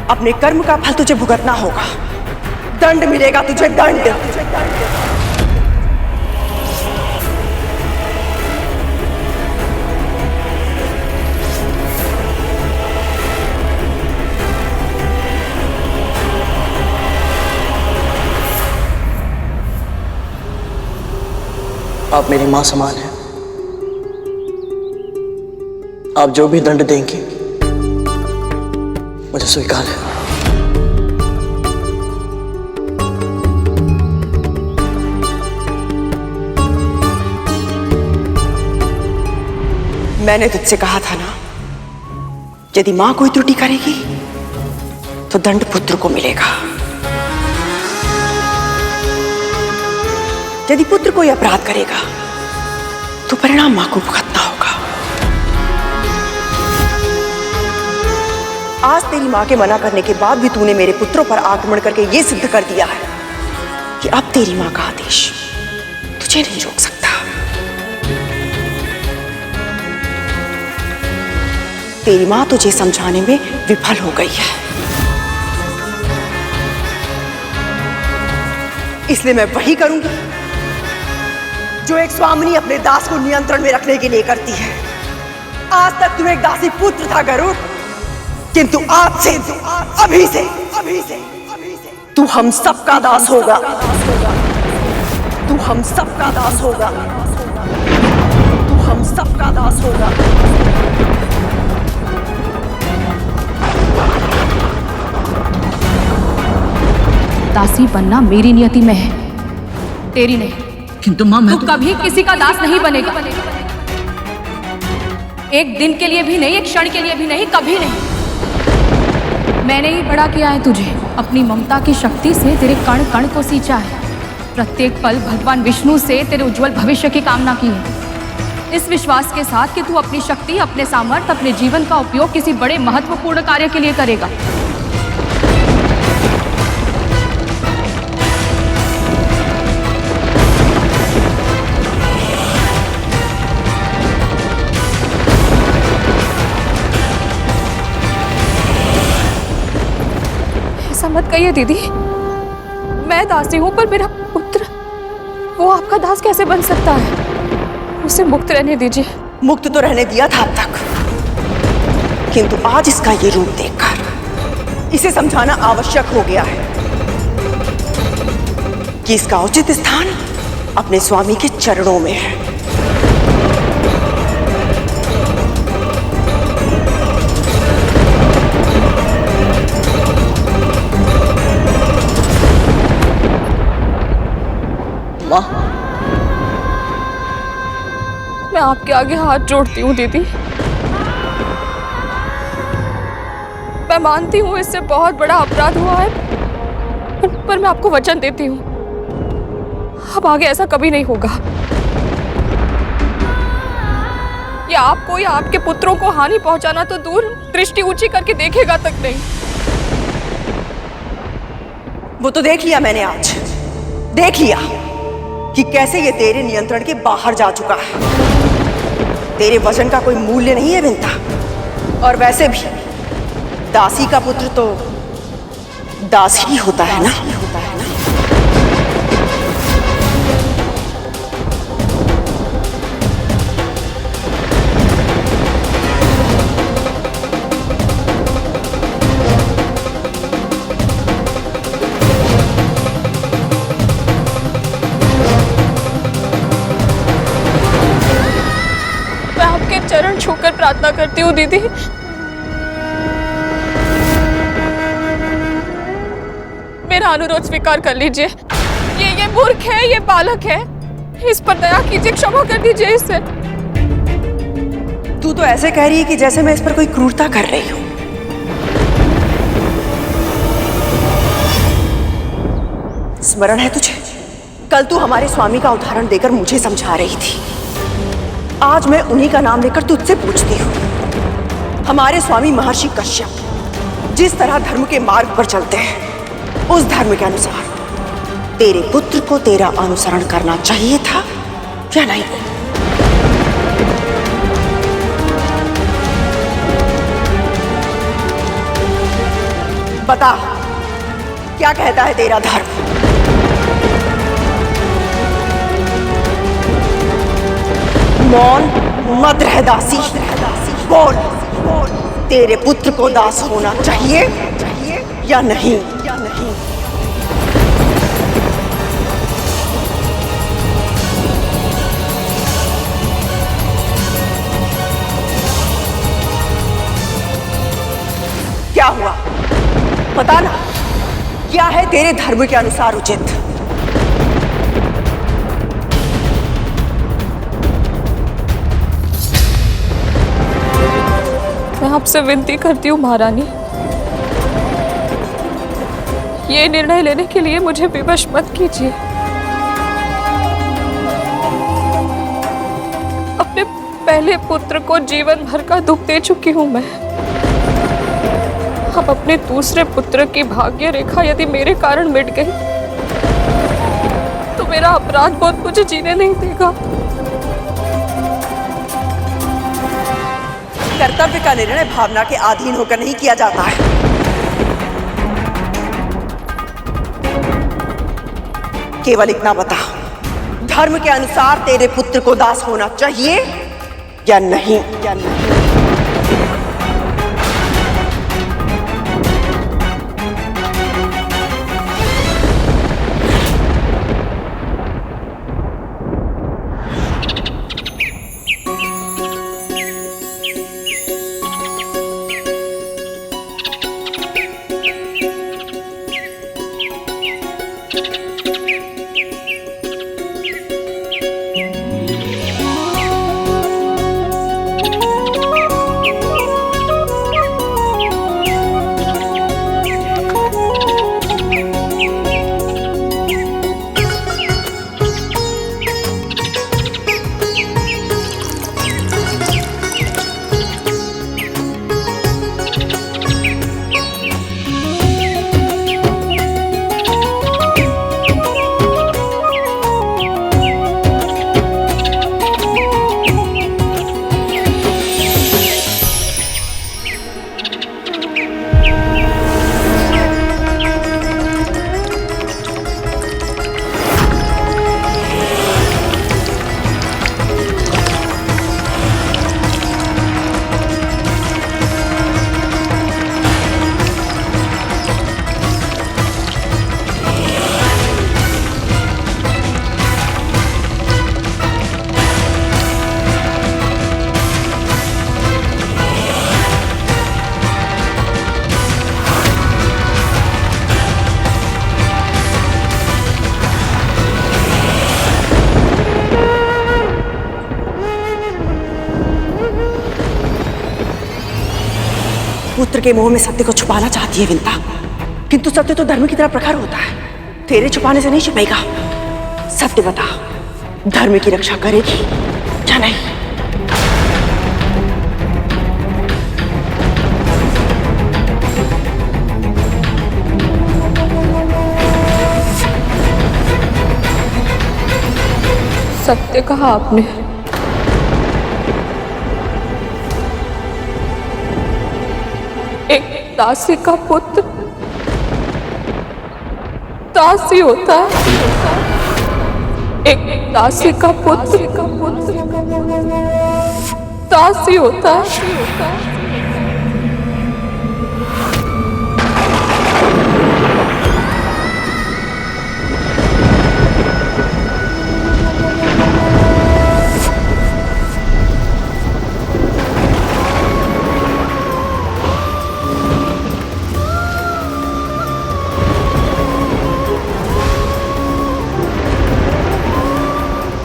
अपने कर्म का फल तुझे भुगतना होगा। दंड मिलेगा तुझे, दंड। आप मेरी मां समान हैं। आप जो भी दंड देंगी मुझे स्वीकार है। मैंने तुझसे कहा था ना, यदि मां कोई त्रुटि करेगी तो दंड पुत्र को मिलेगा। यदि पुत्र कोई अपराध करेगा तो परिणाम मां को भुगतना होगा। आज तेरी मां के मना करने के बाद भी तूने मेरे पुत्रों पर आक्रमण करके यह सिद्ध कर दिया है कि अब तेरी मां का आदेश तुझे नहीं रोक सकता। तेरी मां तुझे समझाने में विफल हो गई है, इसलिए मैं वही करूंगी जो एक स्वामिनी अपने दास को नियंत्रण में रखने के लिए करती है। आज तक तू एक दासी पुत्र था गरुड़, किंतु आज से, अभी से तू हम सबका दास होगा। तू हम सबका दास होगा। तू हम सबका दास होगा। दासी बनना मेरी नियति में है, तेरी नहीं। किंतु मां, मैं तू कभी किसी का दास नहीं बनेगा। एक दिन के लिए भी नहीं, एक क्षण के लिए भी नहीं, कभी नहीं। मैंने ही बड़ा किया है तुझे, अपनी ममता की शक्ति से तेरे कण कण को सींचा है। प्रत्येक पल भगवान विष्णु से तेरे उज्जवल भविष्य की कामना की है, इस विश्वास के साथ कि तू अपनी शक्ति, अपने सामर्थ्य, अपने जीवन का उपयोग किसी बड़े महत्वपूर्ण कार्य के लिए करेगा। कहिए दीदी, मैं दासी हूं, पर मेरा पुत्र वो आपका दास कैसे बन सकता है? उसे मुक्त रहने दीजिए। मुक्त तो रहने दिया था अब तक, किंतु आज इसका ये रूप देखकर इसे समझाना आवश्यक हो गया है कि इसका उचित स्थान अपने स्वामी के चरणों में है। माँ, मैं आपके आगे हाथ जोड़ती हूँ दीदी। मैं मानती हूँ इससे बहुत बड़ा अपराध हुआ है, पर मैं आपको वचन देती हूँ अब आगे ऐसा कभी नहीं होगा। या आपको या आपके पुत्रों को हानि पहुंचाना तो दूर, दृष्टि ऊंची करके देखेगा तक नहीं। वो तो देख लिया मैंने, आज देख लिया कि कैसे ये तेरे नियंत्रण के बाहर जा चुका है। तेरे वचन का कोई मूल्य नहीं है विंता, और वैसे भी दासी का पुत्र तो दास ही होता है ना। मैं आपके चरण छूकर प्रार्थना करती हूँ दीदी, मेरा अनुरोध स्वीकार कर लीजिए। ये मूर्ख है, ये बालक है, इस पर दया कीजिए, क्षमा कर दीजिए इसे। तू तो ऐसे कह रही है कि जैसे मैं इस पर कोई क्रूरता कर रही हूं। स्मरण है तुझे, कल तू हमारे स्वामी का उदाहरण देकर मुझे समझा रही थी। आज मैं उन्हीं का नाम लेकर तुझसे पूछती हूँ। हमारे स्वामी महर्षि कश्यप जिस तरह धर्म के मार्ग पर चलते हैं, उस धर्म के अनुसार तेरे पुत्र को तेरा अनुसरण करना चाहिए था या नहीं? बता, क्या कहता है तेरा धर्म? मौन मत रह दासी, बोल, तेरे पुत्र को दास होना चाहिए या नहीं? क्या हुआ, पता ना, क्या है तेरे धर्म के अनुसार उचित? मैं आपसे विनती करती हूँ महारानी, ये निर्णय लेने के लिए मुझे विवश मत कीजिए। अपने पहले पुत्र को जीवन भर का दुख दे चुकी हूँ मैं। अब अपने दूसरे पुत्र की भाग्य रेखा यदि मेरे कारण मिट गई तो मेरा अपराध बोध मुझे जीने नहीं देगा। कर्तव्य का निर्णय भावना के अधीन होकर नहीं किया जाता है। केवल इतना बता, धर्म के अनुसार तेरे पुत्र को दास होना चाहिए या नहीं? पुत्र के मोह में सत्य को छुपाना चाहती है विंता, किंतु सत्य तो धर्म की तरह प्रखर होता है। तेरे छुपाने से नहीं छुपेगा। सत्य बता, धर्म की रक्षा करेगी या नहीं? सत्य कहा आपने। एक दासी का पुत्र दासी होता है। एक दासी का पुत्र दासी होता है।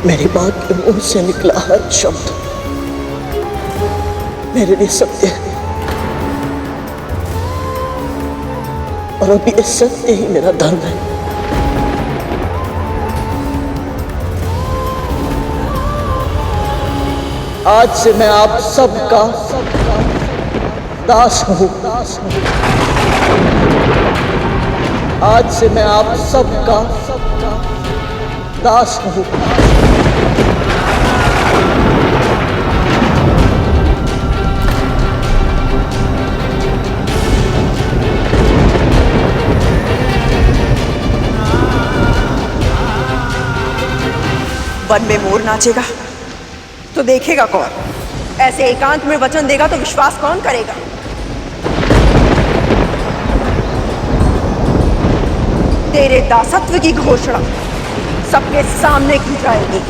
मेरी मां के मुंह से निकला हर शब्द मेरे लिए सत्य है, और अभी ये सत्य ही मेरा धर्म है। आज से मैं आप सबका दास हूं। आज से मैं आप सबका दास हूं। वन में मोर नाचेगा तो देखेगा कौन? ऐसे एकांत में वचन देगा तो विश्वास कौन करेगा? तेरे दासत्व की घोषणा सबके सामने की जाएगी।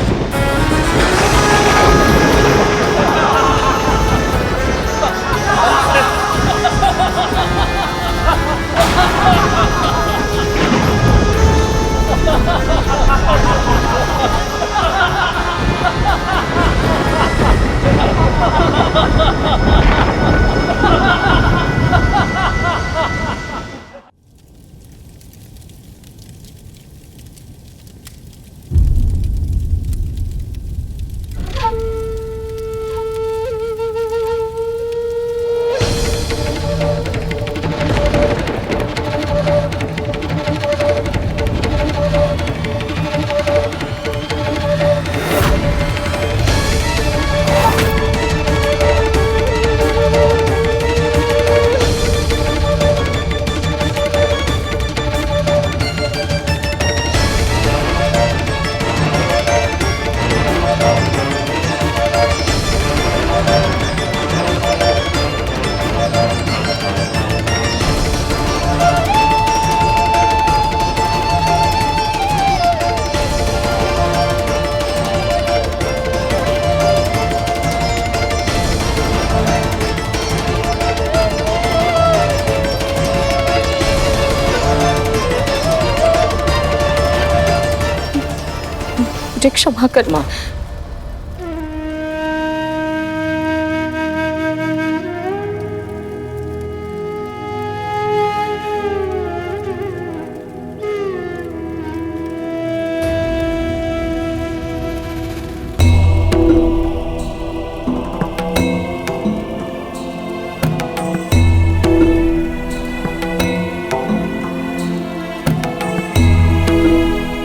क्षमा कर मां।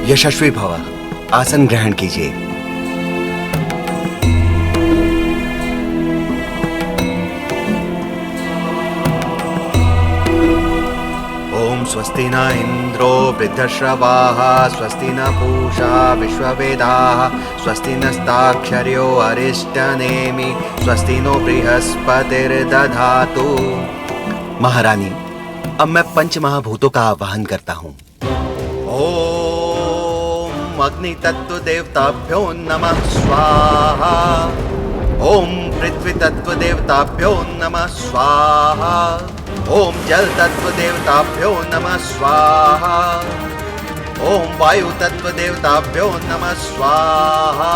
यशस्वी भव, आसन ग्रहण कीजिए। ओम स्वस्ति न इंद्रो वृद्धश्रवाः, स्वस्ति न पूषा विश्ववेदाः, स्वस्ति नस्ताक्षर्यो अरिष्टनेमि, स्वस्ति नो बृहस्पतिर्दधातु। महारानी, अब मैं पंचमहाभूतों का आवाहन करता हूँ। अग्नि तत्व देवताभ्यो नमः स्वाहा। ओम पृथ्वी तत्व देवताभ्यो नमः स्वाहा। ओम जल तत्व देवताभ्यो नमः स्वाहा। ओम वायु तत्व देवताभ्यो नमः स्वाहा।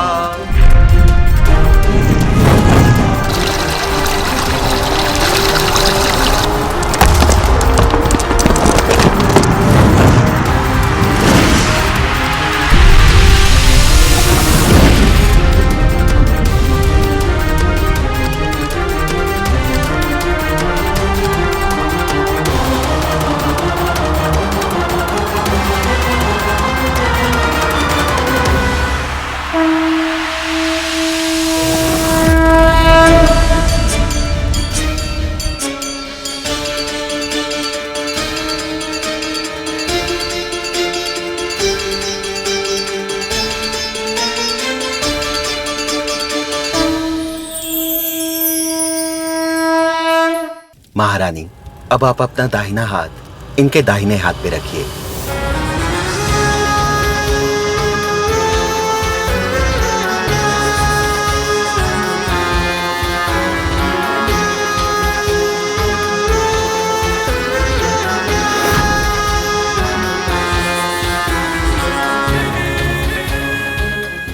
महारानी, अब आप अपना दाहिना हाथ इनके दाहिने हाथ पे रखिए।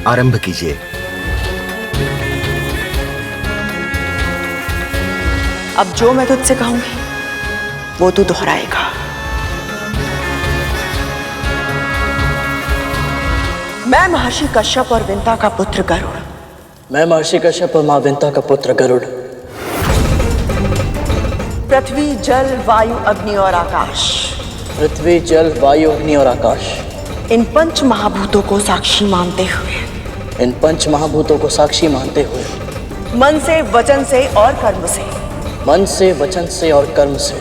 आरंभ कीजिए। अब जो मैं तुझसे कहूंगी वो तू दोहराएगा। मैं महर्षि कश्यप और विंता का पुत्र गरुड़। मैं महर्षि कश्यप और मां विंता का पुत्र गरुड़। पृथ्वी, जल, वायु, अग्नि और आकाश। पृथ्वी, जल, वायु, अग्नि और आकाश। इन पंच महाभूतों को साक्षी मानते हुए। इन पंच महाभूतों को साक्षी मानते हुए। मन से, वचन से और कर्म से। मन से, वचन से और कर्म से।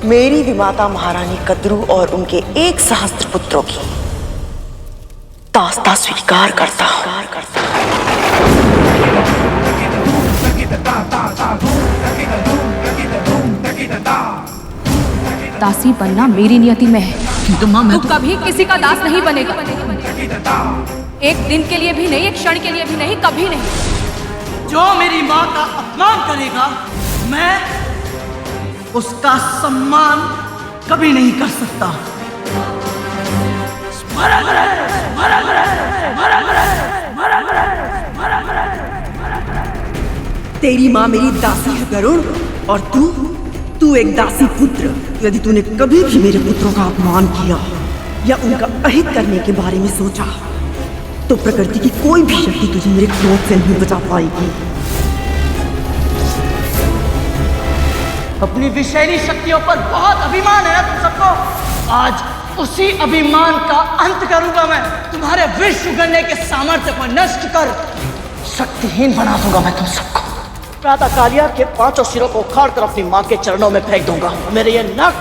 मेरी विमाता महारानी कद्रू और उनके 1 सहस्त्र पुत्रों की दास्ता स्वीकार करता हूं। दासी बनना मेरी नियति में है। तू कभी किसी का दास नहीं बनेगा। एक दिन के लिए भी नहीं, एक क्षण के लिए भी नहीं, कभी नहीं। जो मेरी माँ का अपमान करेगा, मैं उसका सम्मान कभी नहीं कर सकता। तेरी माँ मेरी दासी है गरुड़, और तू एक दासी पुत्र। यदि तूने कभी भी मेरे पुत्रों का अपमान किया या उनका अहित करने के बारे में सोचा, तो प्रकृति की कोई भी शक्ति तुझे मेरे क्रोध से नहीं बचा पाएगी। अपनी विषैली शक्तियों पर बहुत अभिमान है ना तुम सबको। आज उसी अभिमान का अंत करूंगा मैं। तुम्हारे विष उगलने के सामर्थ्य को नष्ट कर शक्तिहीन बना दूंगा मैं तुम सबको। प्रातः कालिया के 5 सिरों को उखाड़ कर अपनी माँ के चरणों में फेंक दूंगा। मेरे ये नख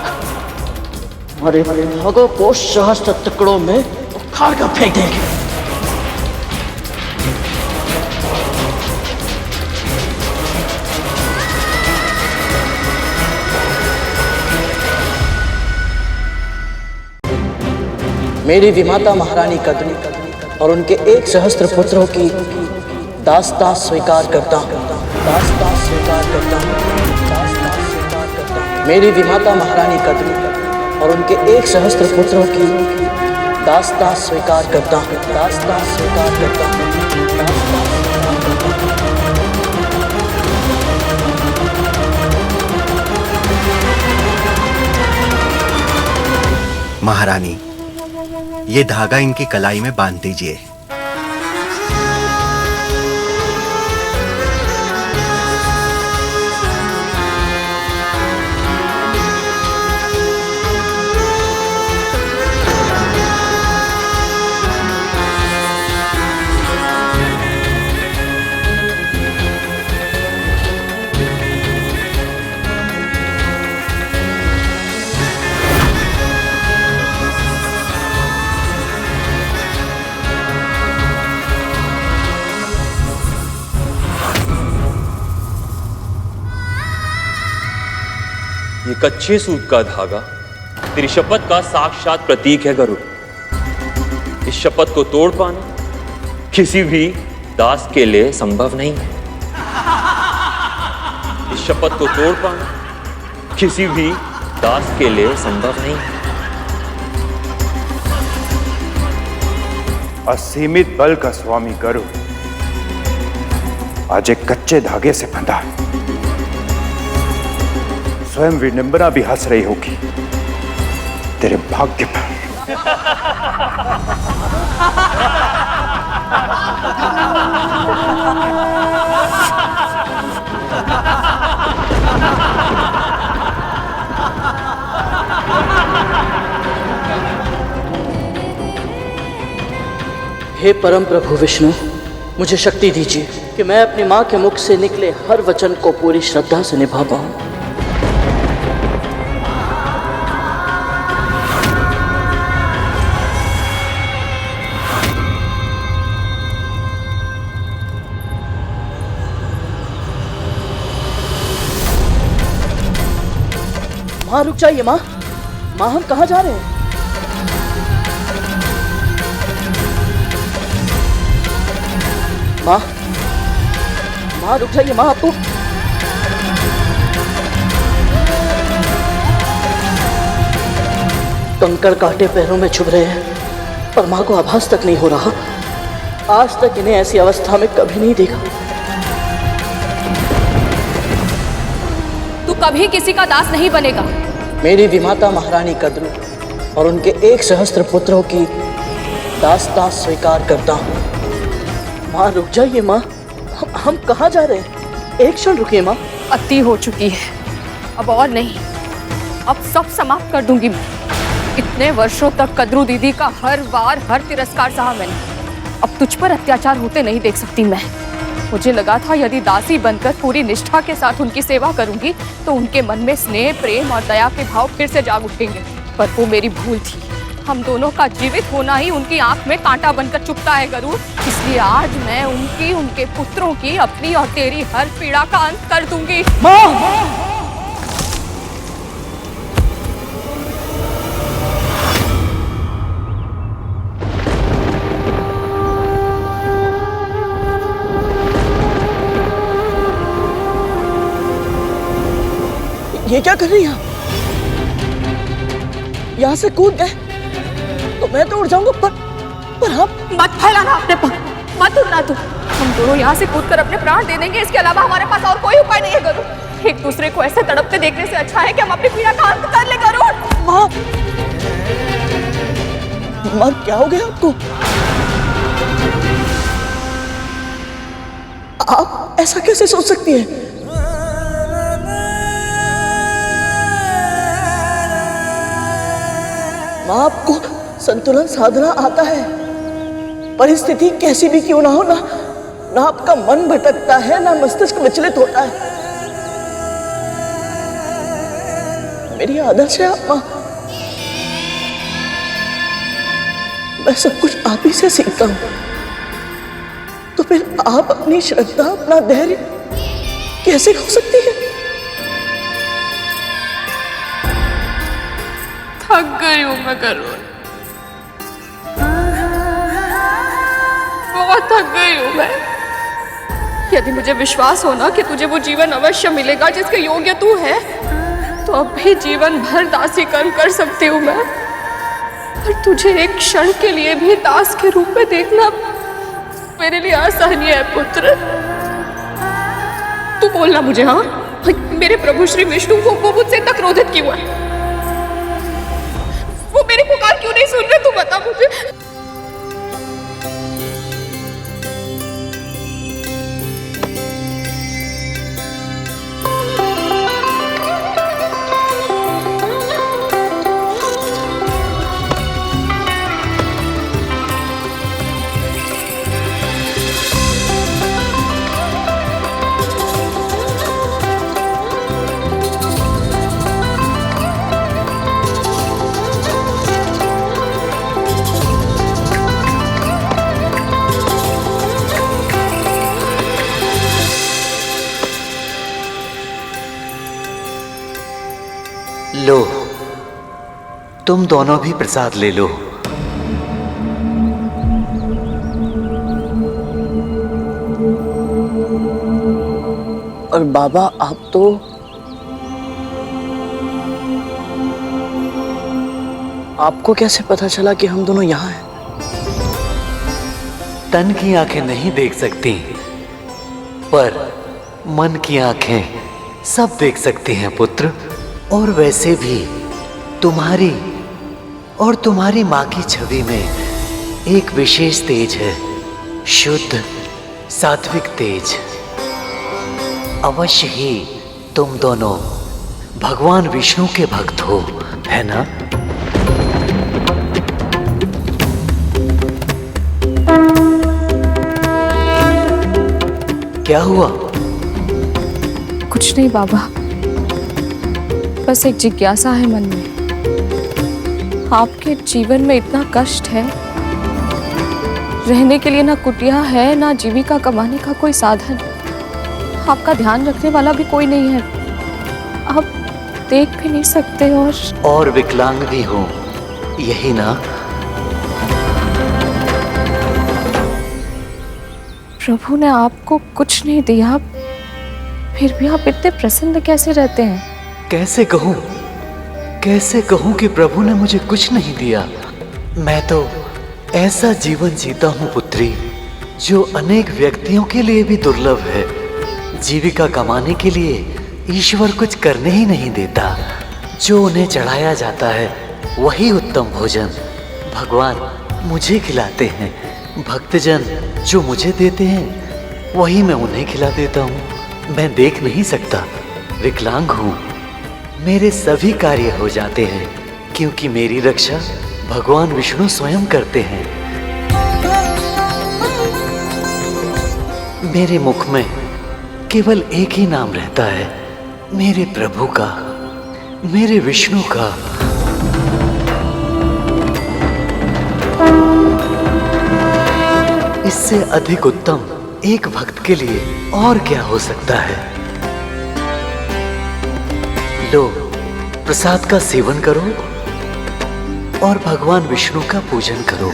हमारे भागों को सहस्त्र टुकड़ों में उखाड़ कर फेंक देंगे। मेरी विमाता महारानी कद्रू और उनके 1 सहस्त्र पुत्रों की दास्तां स्वीकार करता हूँ। दास्तां स्वीकार करता हूँ। दास्तां स्वीकार करता हूँ। मेरी विमाता महारानी कद्रू और उनके 1 सहस्त्र पुत्रों की दास्तां स्वीकार करता हूँ। दास्तां स्वीकार करता हूँ। महारानी, ये धागा इनकी कलाई में बांध दीजिए। ये कच्चे सूत का धागा तेरी शपथ का साक्षात प्रतीक है गरुड़। इस शपथ को तोड़ पाना किसी भी दास के लिए संभव नहीं है। इस शपथ को तोड़ पाना किसी भी दास के लिए संभव नहीं है। असीमित बल का स्वामी गरुड़ आज एक कच्चे धागे से बंधा है। स्वयं विडंबना भी हंस रही होगी तेरे भाग्य पर। हे परम प्रभु विष्णु, मुझे शक्ति दीजिए कि मैं अपनी माँ के मुख से निकले हर वचन को पूरी श्रद्धा से निभा पाऊं। रुक जाइए माँ। माँ हम कहाँ जा रहे हैं? माँ माँ रुक जाइए माँ, आप तो कंकड़ कांटे पैरों में चुभ रहे हैं पर माँ को आभास तक नहीं हो रहा। आज तक इन्हें ऐसी अवस्था में कभी नहीं देखा। तू कभी किसी का दास नहीं बनेगा। मेरी विमाता महारानी कद्रू और उनके 1 सहस्त्र पुत्रों की दास्तां स्वीकार करता हूँ। माँ रुक जाइए माँ, हम कहाँ जा रहे हैं? एक क्षण रुकिए माँ। अति हो चुकी है, अब और नहीं। अब सब समाप्त कर दूंगी मैं। इतने वर्षों तक कद्रू दीदी का हर बार हर तिरस्कार सहा मैंने। अब तुझ पर अत्याचार होते नहीं देख सकती मैं। मुझे लगा था यदि दासी बनकर पूरी निष्ठा के साथ उनकी सेवा करूंगी तो उनके मन में स्नेह, प्रेम और दया के भाव फिर से जाग उठेंगे, पर वो मेरी भूल थी। हम दोनों का जीवित होना ही उनकी आंख में कांटा बनकर चुभता है गरुड़। इसलिए आज मैं उनकी, उनके पुत्रों की, अपनी और तेरी हर पीड़ा का अंत कर दूंगी। ये क्या कर रही हैं? यहाँ से कूद गए तो मैं तो उड़ जाऊंगा, पर आप मत फैलाना अपने पर, मत उड़ना तू। हम दोनों यहाँ से कूदकर अपने प्राण दे देंगे, इसके अलावा हमारे पास और कोई उपाय नहीं है गरुड़। एक दूसरे को ऐसे तड़पते देखने से अच्छा है कि हम अपनी पीड़ा का अंत कर ले गरुड़। माँ, माँ क्या हो गया आपको? आप ऐसा कैसे सोच सकती हैं? माँ आपको संतुलन साधना आता है। परिस्थिति कैसी भी क्यों ना हो, ना आपका मन भटकता है, ना मस्तिष्क विचलित होता है। मेरी आदर्श है आप माँ। मैं सब कुछ आप ही से सीखता हूँ, तो फिर आप अपनी श्रद्धा, अपना धैर्य कैसे खो सकती है? थक गई हूँ मैं गरुड़, बहुत थक गई हूँ मैं। यदि मुझे विश्वास हो ना कि तुझे वो जीवन अवश्य मिलेगा जिसके योग्य तू है, तो अब भी जीवन भर दासी कर्म कर सकती हूँ मैं। पर तुझे एक क्षण के लिए भी दास के रूप में देखना मेरे लिए असहनीय है पुत्र। तू बोलना मुझे, हाँ, मेरे प्रभु श्री विष्णु को वो मुझसे इतना क्रोधित क्यों है? वो मेरी पुकार क्यों नहीं सुन रहे? तू बता मुझे। लो, तुम दोनों भी प्रसाद ले लो। और बाबा आप तो आपको कैसे पता चला कि हम दोनों यहाँ हैं? तन की आंखें नहीं देख सकती, पर मन की आंखें सब देख सकती हैं पुत्र। और वैसे भी तुम्हारी और तुम्हारी माँ की छवि में एक विशेष तेज है, शुद्ध सात्विक तेज। अवश्य ही तुम दोनों भगवान विष्णु के भक्त हो, है ना? क्या हुआ? कुछ नहीं बाबा, बस एक जिज्ञासा है मन में। आपके जीवन में इतना कष्ट है, रहने के लिए ना कुटिया है, ना जीविका कमाने का कोई साधन, आपका ध्यान रखने वाला भी कोई नहीं है। देख भी नहीं सकते और विकलांग भी हो, यही ना? प्रभु ने आपको कुछ नहीं दिया, फिर भी आप इतने प्रसन्न कैसे रहते हैं? कैसे कहूं कि प्रभु ने मुझे कुछ नहीं दिया। मैं तो ऐसा जीवन जीता हूं पुत्री, जो अनेक व्यक्तियों के लिए भी दुर्लभ है। जीविका कमाने के लिए ईश्वर कुछ करने ही नहीं देता। जो उन्हें चढ़ाया जाता है वही उत्तम भोजन भगवान मुझे खिलाते हैं। भक्तजन जो मुझे देते हैं वही मैं उन्हें खिला देता हूँ। मैं देख नहीं सकता, विकलांग हूँ। मेरे सभी कार्य हो जाते हैं क्योंकि मेरी रक्षा भगवान विष्णु स्वयं करते हैं। मेरे मुख में केवल एक ही नाम रहता है, मेरे प्रभु का, मेरे विष्णु का। इससे अधिक उत्तम एक भक्त के लिए और क्या हो सकता है? लो, प्रसाद का सेवन करो और भगवान विष्णु का पूजन करो।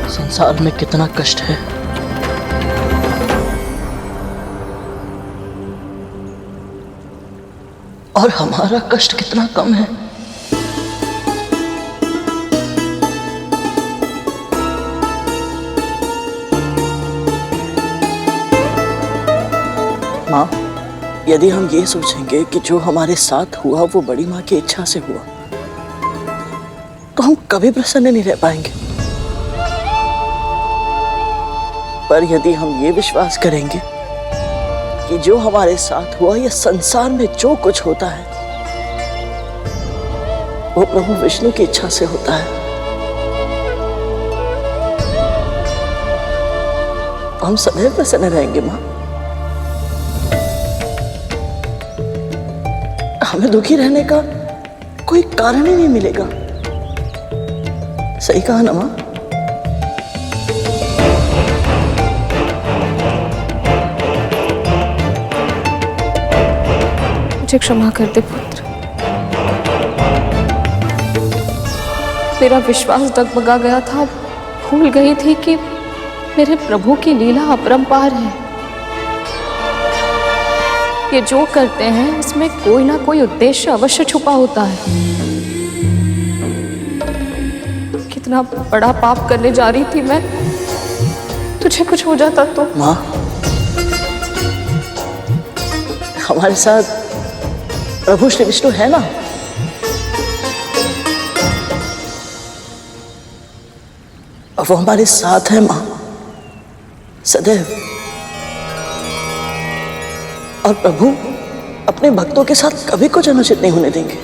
संसार में कितना कष्ट है, और हमारा कष्ट कितना कम है। माँ, यदि हम ये सोचेंगे कि जो हमारे साथ हुआ वो बड़ी माँ की इच्छा से हुआ, तो हम कभी प्रसन्न नहीं रह पाएंगे। पर यदि हम ये विश्वास करेंगे कि जो हमारे साथ हुआ या संसार में जो कुछ होता है वो प्रभु विष्णु की इच्छा से होता है, तो हम सदैव प्रसन्न रहेंगे माँ। हमें दुखी रहने का कोई कारण ही नहीं मिलेगा। सही कहा ना माँ? मुझे क्षमा कर दे पुत्र। मेरा विश्वास डगमगा गया था, भूल गई थी कि मेरे प्रभु की लीला अपरंपार है। ये जो करते हैं इसमें कोई ना कोई उद्देश्य अवश्य छुपा होता है। कितना बड़ा पाप करने जा रही थी मैं, तुझे कुछ हो जाता तो। माँ, हमारे साथ प्रभु श्री विष्णु है ना? और वो हमारे साथ है माँ, सदैव। और प्रभु अपने भक्तों के साथ कभी कुछ अनुचित नहीं होने देंगे।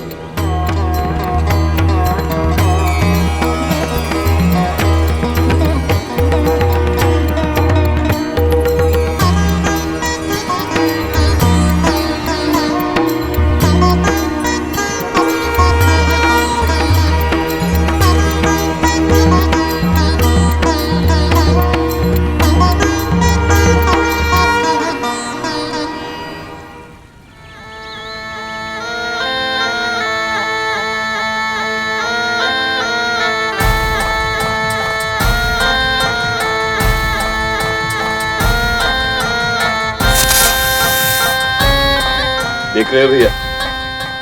देख रहे हो भैया,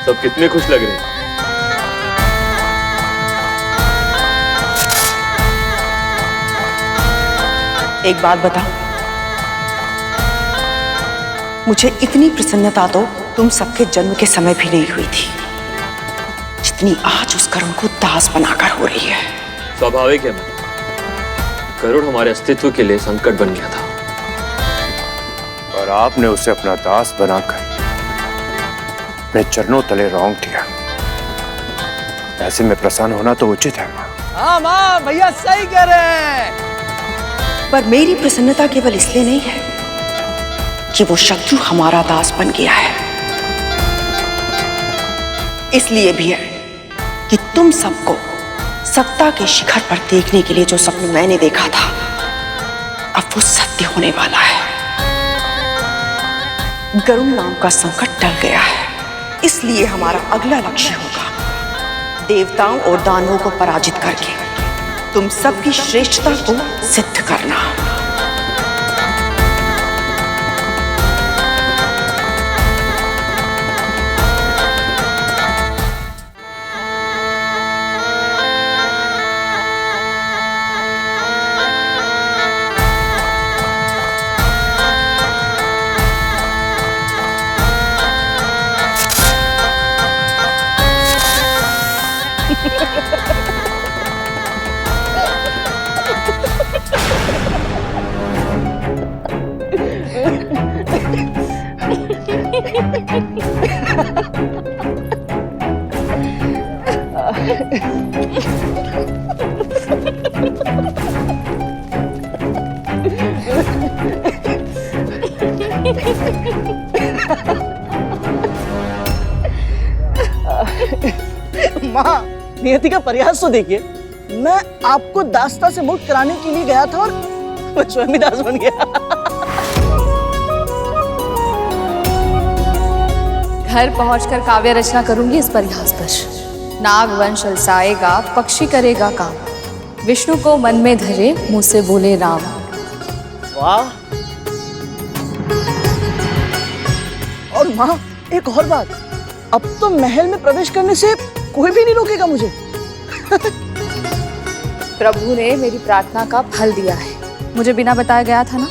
सब कितने खुश लग रहे हैं। एक बात बताओ, मुझे इतनी प्रसन्नता तो तुम सबके जन्म के समय भी नहीं हुई थी जितनी आज उस करुण को दास बनाकर हो रही है। स्वाभाविक है, करुण हमारे अस्तित्व के लिए संकट बन गया था, और आपने उसे अपना दास बनाकर अपने चरणों तले रौंद दिया। ऐसे में प्रसन्न होना तो उचित है माँ। हाँ माँ, भैया सही कह रहे हैं। पर मेरी प्रसन्नता केवल इसलिए नहीं है कि वो शत्रु हमारा दास बन गया है, इसलिए भी है कि तुम सबको सत्ता के शिखर पर देखने के लिए जो सपना मैंने देखा था अब वो सत्य होने वाला है। गरुड़ नाम का संकट टल गया है, इसलिए हमारा अगला लक्ष्य होगा देवताओं और दानवों को पराजित करके तुम सबकी श्रेष्ठता को सिद्ध करना। माँ, नियति का प्रयास तो देखिए। मैं आपको दास्ता से मुक्त कराने के लिए गया था और मैं स्वयं ही दास बन गया। घर पहुंचकर काव्य रचना करूंगी इस परिहास पर। नाग वंश अलसाएगा, पक्षी करेगा काम, विष्णु को मन में धरे, मुंह से बोले राम। वाह। और माँ, एक और बात, अब तो महल में प्रवेश करने से कोई भी नहीं रोकेगा मुझे। प्रभु ने मेरी प्रार्थना का फल दिया है। मुझे बिना बताया गया था ना,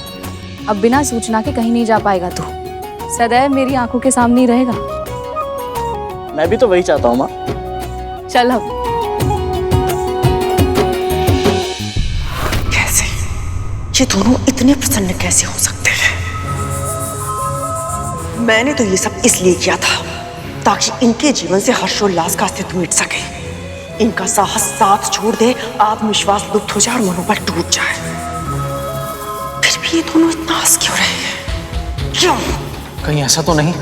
अब बिना सूचना के कहीं नहीं जा पाएगा तू। सदैव मेरी आंखों के सामने ही रहेगा। मैं भी तो वही चाहता हूँ माँ। चल अब। कैसे ये दोनों इतने प्रसन्न कैसे हो सकते हैं? मैंने तो ये सब इसलिए किया था ताकि इनके जीवन से हर्षोल्लास का अस्तित्व मिट सके, इनका साहस साथ छोड़ दे, आत्मविश्वास लुप्त हो जाए और मनोबल टूट जाए। फिर भी ये दोनों इतना हंस क्यों रहे हैं? क्यों? कहीं ऐसा तो नहीं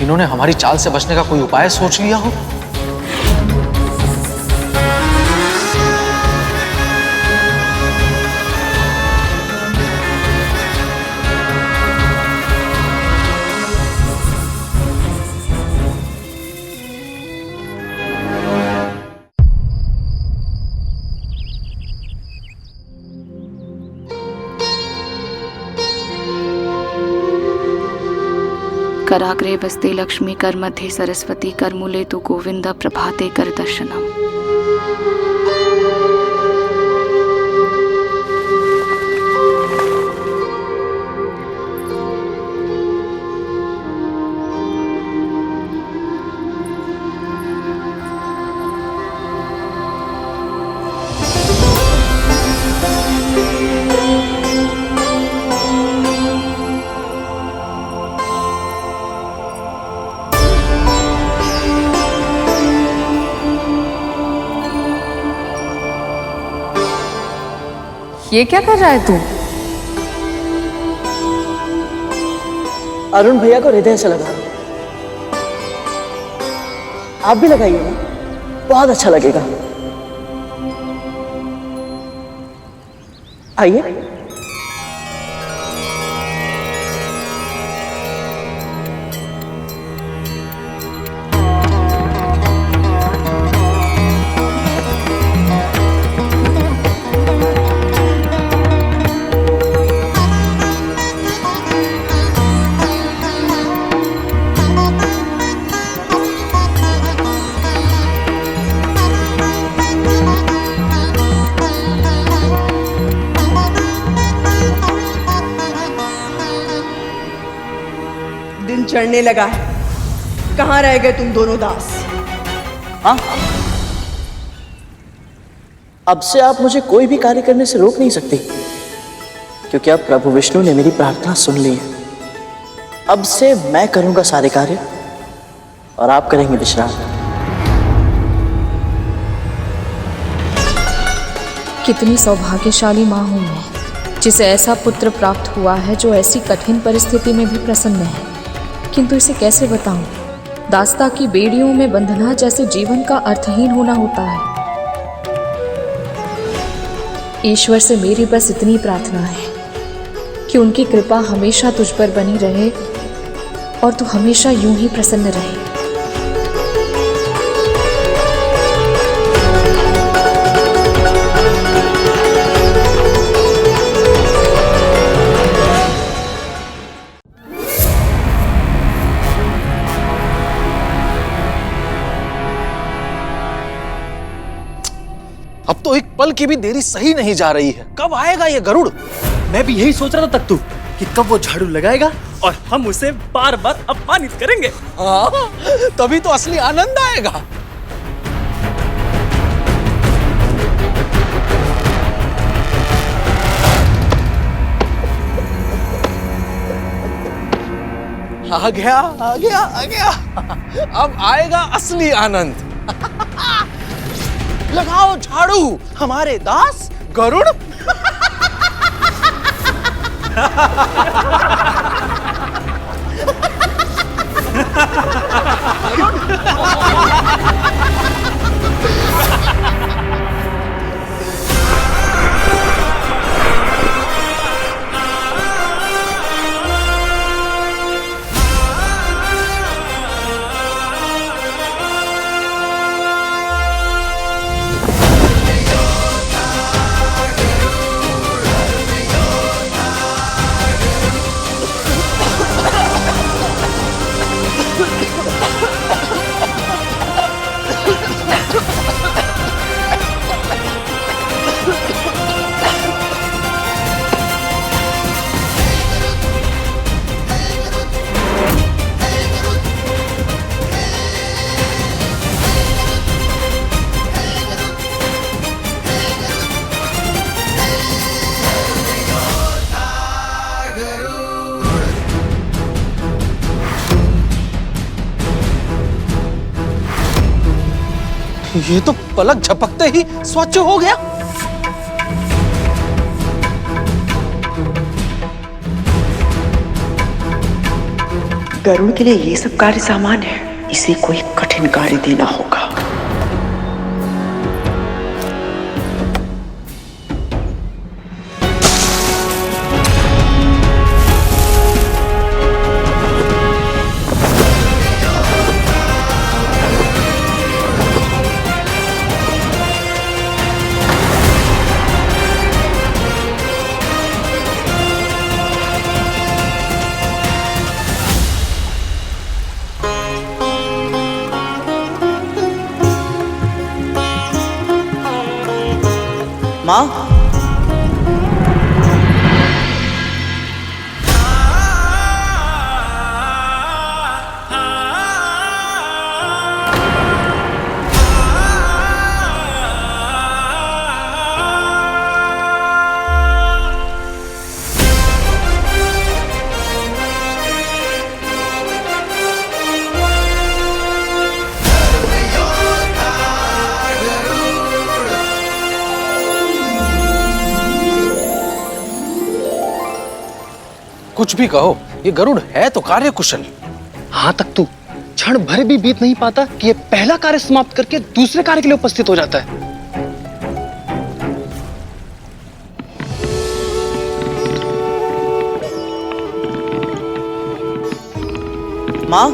इन्होंने हमारी चाल से बचने का कोई उपाय सोच लिया हो? कराग्रे बस्ते लक्ष्मी कर मध्ये सरस्वती कर मूले तु गोविंद प्रभाते कर दर्शनम। ये क्या कर रहा है तू? अरुण भैया को हृदय से लगा। आप भी लगाइए ना, बहुत अच्छा लगेगा। आइए। दिन चढ़ने लगा है, कहाँ रह गए तुम दोनों दास? हाँ, अब से आप मुझे कोई भी कार्य करने से रोक नहीं सकते, क्योंकि अब प्रभु विष्णु ने मेरी प्रार्थना सुन ली है। अब से मैं करूंगा सारे कार्य और आप करेंगे विश्राम। कितनी सौभाग्यशाली माँ हूँ मैं, जिसे ऐसा पुत्र प्राप्त हुआ है जो ऐसी कठिन परिस्थिति में भी प्रसन्न है। किंतु इसे कैसे बताऊं? दास्ता की बेड़ियों में बंधना जैसे जीवन का अर्थहीन होना होता है। ईश्वर से मेरी बस इतनी प्रार्थना है कि उनकी कृपा हमेशा तुझ पर बनी रहे और तू हमेशा यूं ही प्रसन्न रहे। अब तो एक पल की भी देरी सही नहीं जा रही है। कब आएगा ये गरुड़? मैं भी यही सोच रहा था तख्तू कि कब वो झाड़ू लगाएगा और हम उसे बार बार अपमानित करेंगे। हाँ, तभी तो असली आनंद आएगा। आ गया, आ गया, आ गया। अब आएगा असली आनंद। लगाओ झाड़ू हमारे दास गरुड़। ये तो पलक झपकते ही स्वच्छ हो गया। गरुड़ के लिए ये सब कार्य सामान्य है, इसे कोई कठिन कार्य देना होगा। माँ, कुछ भी कहो, ये गरुड़ है तो कार्य कुशल। हाँ तख्तू, क्षण भर भी बीत नहीं पाता कि ये पहला कार्य समाप्त करके दूसरे कार्य के लिए उपस्थित हो जाता है। माँ,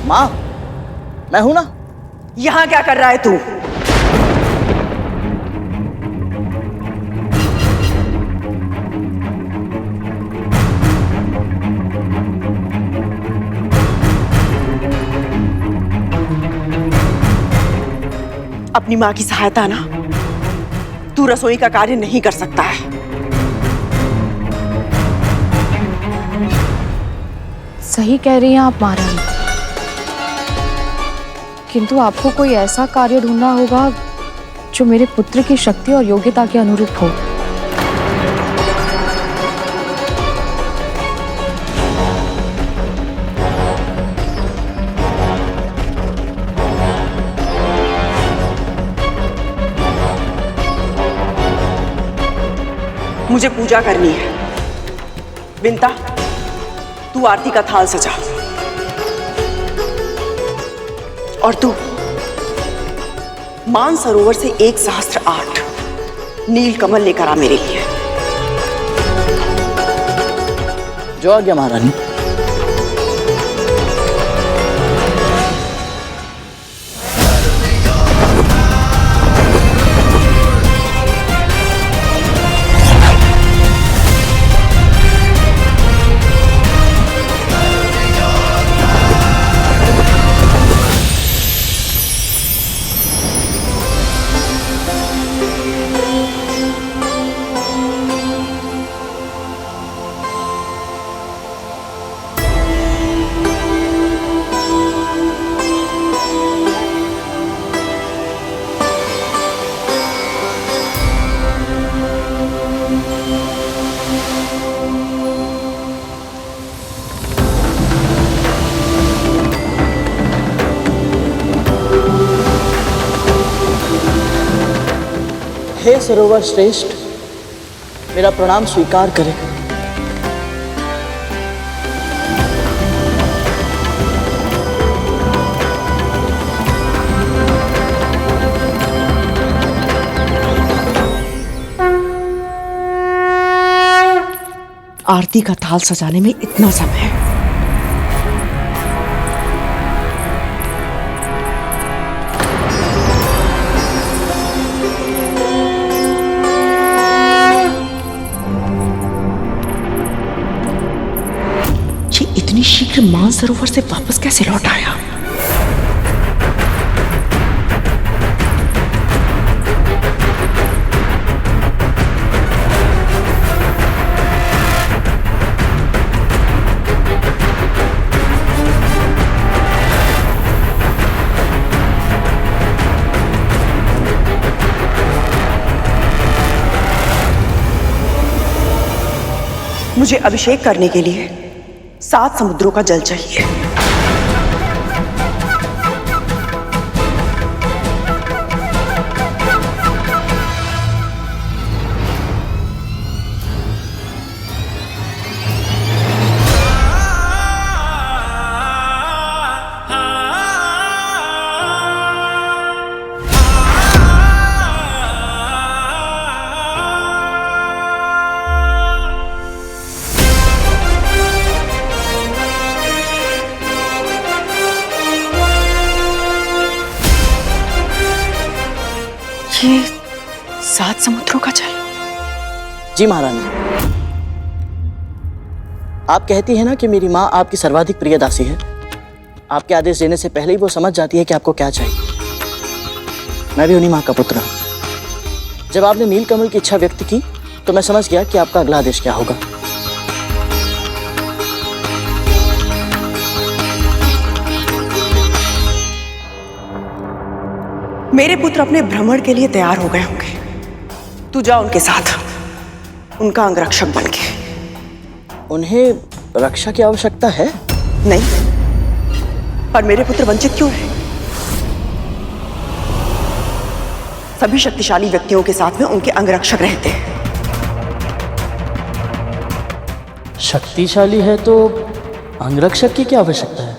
माँ, मैं हूं ना। यहां क्या कर रहा है तू? अपनी मां की सहायता ना, तू रसोई का कार्य नहीं कर सकता है। सही कह रही हैं आप महारानी, किंतु आपको कोई ऐसा कार्य ढूंढना होगा जो मेरे पुत्र की शक्ति और योग्यता के अनुरूप हो। मुझे पूजा करनी है। बिंता, तू आरती का थाल सजा और तू मान सरोवर से 1 सहस्त्र 8 नील कमल लेकर आ मेरे लिए। जो आ गया महारानी। हे सरोवर श्रेष्ठ, मेरा प्रणाम स्वीकार करें। आरती का थाल सजाने में इतना समय है। ये इतनी शीघ्र मानसरोवर से वापस कैसे लौट आया? मुझे अभिषेक करने के लिए 7 समुद्रों का जल चाहिए। ये 7 समुद्रों का जल। जी महारानी, आप कहती हैं ना कि मेरी माँ आपकी सर्वाधिक प्रिय दासी है। आपके आदेश देने से पहले ही वो समझ जाती है कि आपको क्या चाहिए। मैं भी उन्हीं माँ का पुत्र हूँ। जब आपने नीलकमल की इच्छा व्यक्त की तो मैं समझ गया कि आपका अगला आदेश क्या होगा। मेरे पुत्र अपने भ्रमण के लिए तैयार हो गए होंगे। तू जा उनके साथ, उनका अंगरक्षक बन के। उन्हें रक्षा की आवश्यकता है? नहीं, पर मेरे पुत्र वंचित क्यों रहे? सभी शक्तिशाली व्यक्तियों के साथ में उनके अंगरक्षक रहते हैं। शक्तिशाली है तो अंगरक्षक की क्या आवश्यकता है?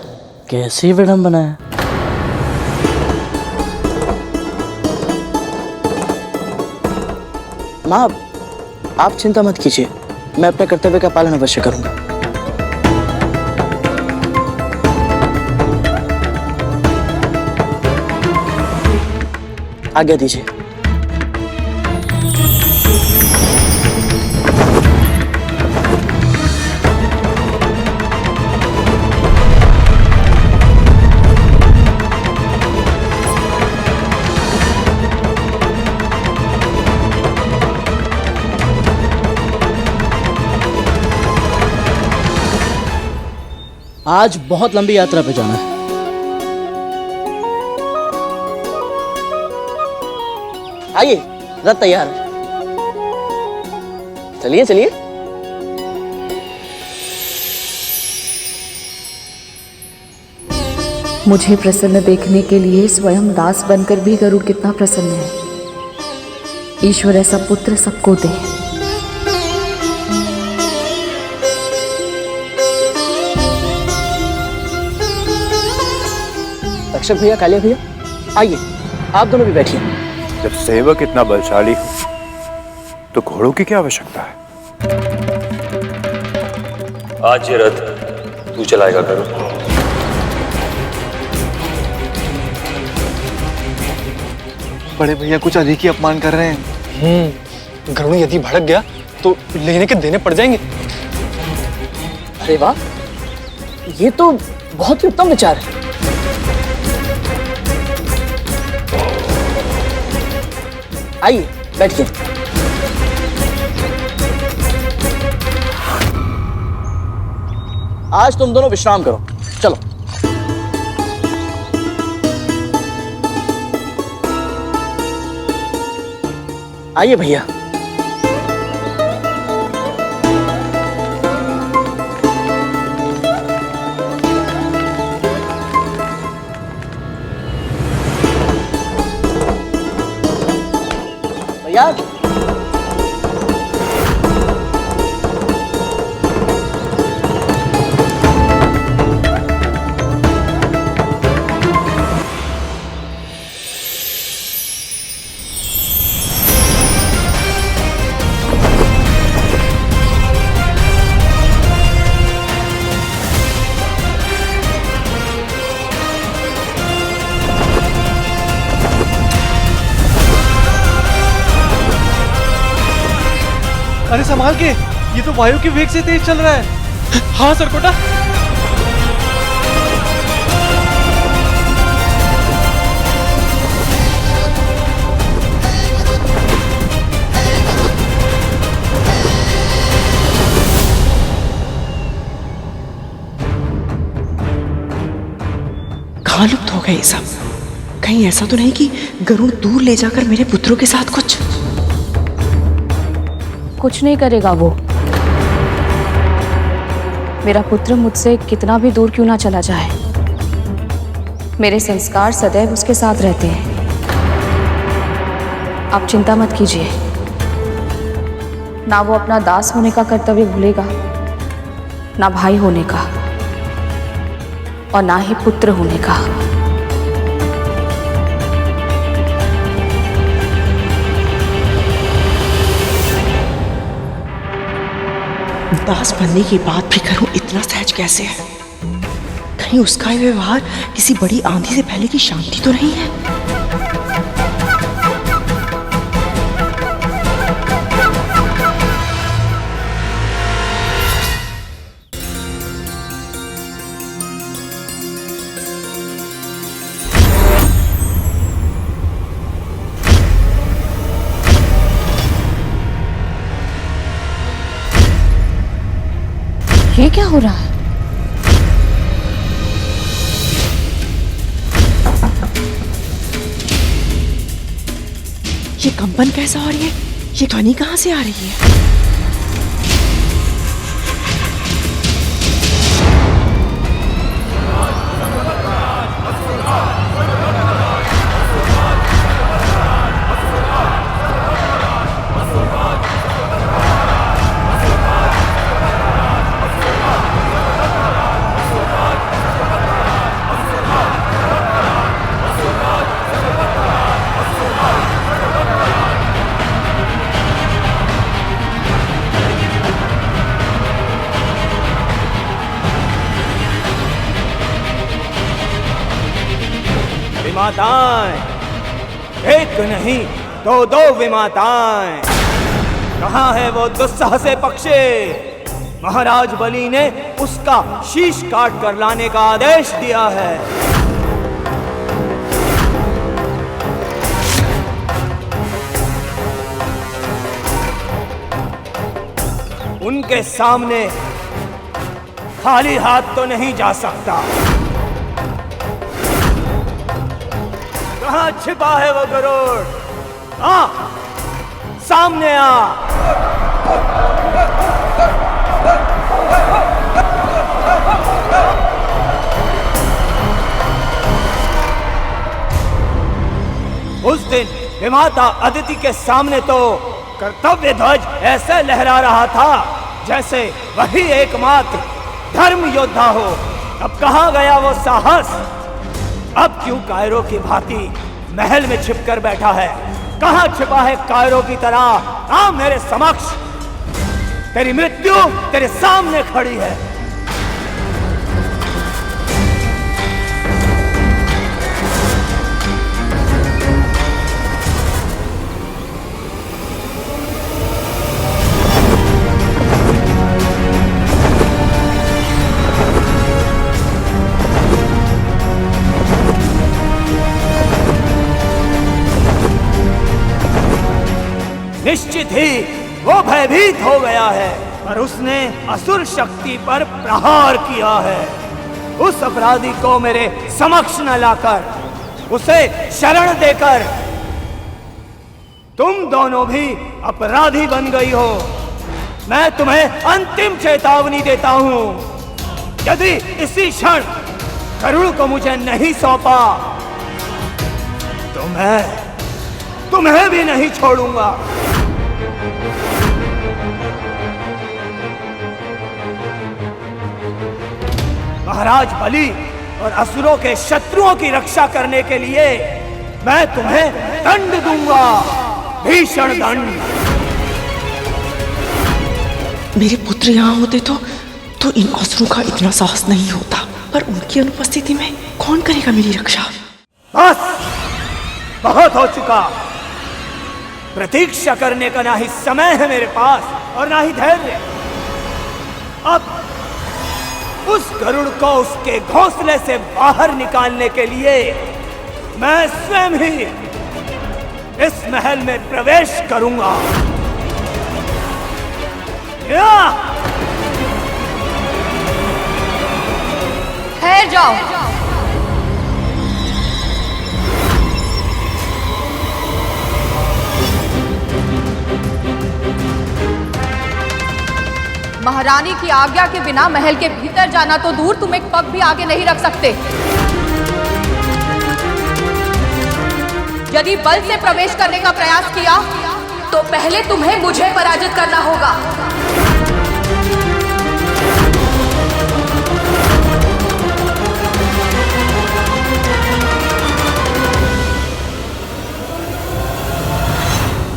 कैसी विडंबना है। माँ, आप चिंता मत कीजिए, मैं अपने कर्तव्य का पालन अवश्य करूंगा। आज्ञा दीजिए। आज बहुत लंबी यात्रा पे जाना है। आइए, रथ तैयार है। चलिए चलिए। मुझे प्रसन्न देखने के लिए स्वयं दास बनकर भी गरुड़ कितना प्रसन्न है। ईश्वर ऐसा पुत्र सबको दे। रक्षक भैया, कालिया भैया, आइए आप दोनों भी बैठिए। जब सेवक इतना बलशाली हो तो घोड़ों की क्या आवश्यकता है? आज ये रथ तू चलाएगा गरुड़। बड़े भैया कुछ अधिक ही अपमान कर रहे हैं। गरुड़ यदि भड़क गया तो लेने के देने पड़ जाएंगे। अरे वाह, ये तो बहुत ही उत्तम विचार है। आइए बैठिए। आज तुम दोनों विश्राम करो, चलो। आइए भैया। भैया, अरे संभाल के, ये तो वायु के वेग से तेज चल रहा है। हाँ सरकोटा। कहाँ लुप्त हो गए ये सब? कहीं ऐसा तो नहीं कि गरुड़ दूर ले जाकर मेरे पुत्रों के साथ कुछ नहीं करेगा वो। मेरा पुत्र मुझसे कितना भी दूर क्यों ना चला जाए, मेरे संस्कार सदैव उसके साथ रहते हैं। आप चिंता मत कीजिए, ना वो अपना दास होने का कर्तव्य भूलेगा, ना भाई होने का, और ना ही पुत्र होने का। दास बनने के बाद भी गरुड़ इतना सहज कैसे है? कहीं उसका ये व्यवहार किसी बड़ी आंधी से पहले की शांति तो नहीं है? ये क्या हो रहा है? ये कंपन कैसा हो रही है? ये ध्वनि कहाँ से आ रही है? विमाताएं, एक नहीं दो दो विमाताएं। कहाँ है वो दुस्साहस पक्षी? महाराज बलि ने उसका शीश काट कर लाने का आदेश दिया है। उनके सामने खाली हाथ तो नहीं जा सकता। कहाँ छिपा है वो गरुड़? आ, सामने आ। उस दिन विमाता अदिति के सामने तो कर्तव्य ध्वज ऐसे लहरा रहा था जैसे वही एकमात्र धर्म योद्धा हो। अब कहाँ गया वो साहस? अब क्यों कायरो की भांति महल में छिपकर बैठा है? कहाँ छिपा है कायरो की तरह? आ मेरे समक्ष, तेरी मृत्यु तेरे सामने खड़ी है। निश्चित ही वो भयभीत हो गया है और उसने असुर शक्ति पर प्रहार किया है। उस अपराधी को मेरे समक्ष न लाकर, उसे शरण देकर तुम दोनों भी अपराधी बन गई हो। मैं तुम्हें अंतिम चेतावनी देता हूं, यदि इसी क्षण गरुड़ को मुझे नहीं सौंपा तो मैं तुम्हें भी नहीं छोड़ूंगा। महाराज बलि और असुरों के शत्रुओं की रक्षा करने के लिए मैं तुम्हें दंड दूंगा, भीषण दंड। मेरे पुत्र यहाँ होते तो इन असुरों का इतना साहस नहीं होता, पर उनकी अनुपस्थिति में कौन करेगा मेरी रक्षा? बस बहुत हो चुका। प्रतीक्षा करने का ना ही समय है मेरे पास और ना ही धैर्य। अब उस गरुड़ को उसके घोंसले से बाहर निकालने के लिए मैं स्वयं ही इस महल में प्रवेश करूंगा। ठहर जाओ। महारानी की आज्ञा के बिना महल के भीतर जाना तो दूर, तुम एक पग भी आगे नहीं रख सकते। यदि बल से प्रवेश करने का प्रयास किया तो पहले तुम्हें मुझे पराजित करना होगा।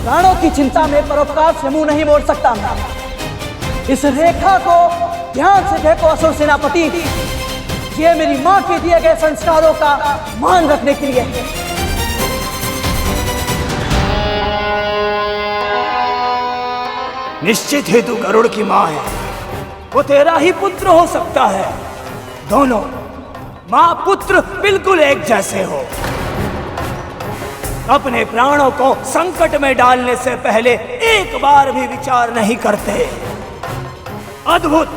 प्राणों की चिंता में परोपकार से मुंह नहीं मोड़ सकता मैं। इस रेखा को ध्यान से देखो असुर सेनापति, ये मेरी मां के दिए गए संस्कारों का मान रखने के लिए है। निश्चित ही तू गरुड़ की मां है, वो तेरा ही पुत्र हो सकता है। दोनों मां पुत्र बिल्कुल एक जैसे हो। अपने प्राणों को संकट में डालने से पहले एक बार भी विचार नहीं करते। अद्भुत!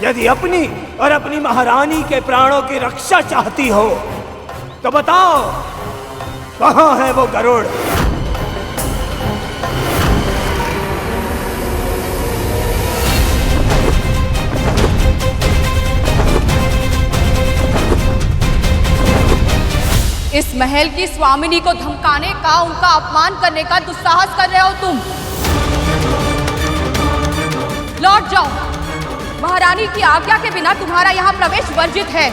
यदि अपनी और अपनी महारानी के प्राणों की रक्षा चाहती हो तो बताओ कहां है वो गरुड़? इस महल की स्वामिनी को धमकाने का, उनका अपमान करने का दुस्साहस कर रहे हो तुम। लौट जाओ। महारानी की आज्ञा के बिना तुम्हारा यहाँ प्रवेश वर्जित है।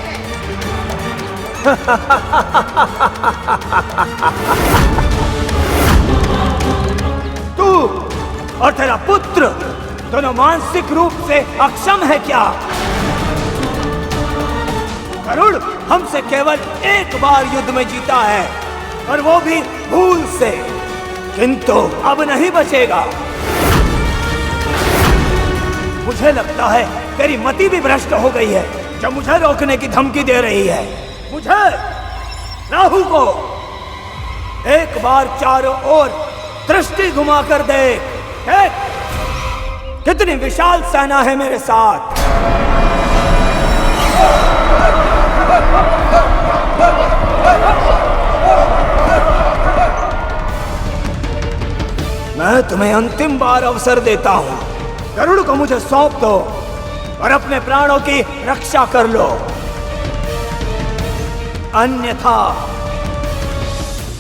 तू और तेरा पुत्र दोनों मानसिक रूप से अक्षम है क्या? गरुड़ हमसे केवल एक बार युद्ध में जीता है और वो भी भूल से, किंतु अब नहीं बचेगा। मुझे लगता है तेरी मति भी भ्रष्ट हो गई है जब मुझे रोकने की धमकी दे रही है। मुझे, राहु को एक बार चारों ओर दृष्टि घुमाकर देख, कितनी विशाल सेना है मेरे साथ। मैं तुम्हें अंतिम बार अवसर देता हूं। गरुड़ को मुझे सौंप दो और अपने प्राणों की रक्षा कर लो, अन्यथा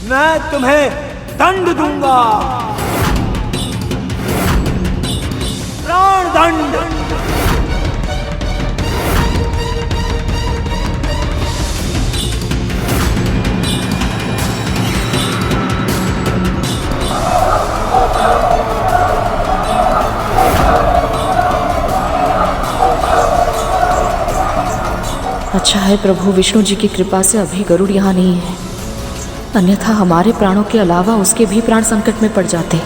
मैं तुम्हें दंड दूंगा, प्राण दंड। अच्छा है प्रभु विष्णु जी की कृपा से अभी गरुड़ यहाँ नहीं है, अन्यथा हमारे प्राणों के अलावा उसके भी प्राण संकट में पड़ जाते।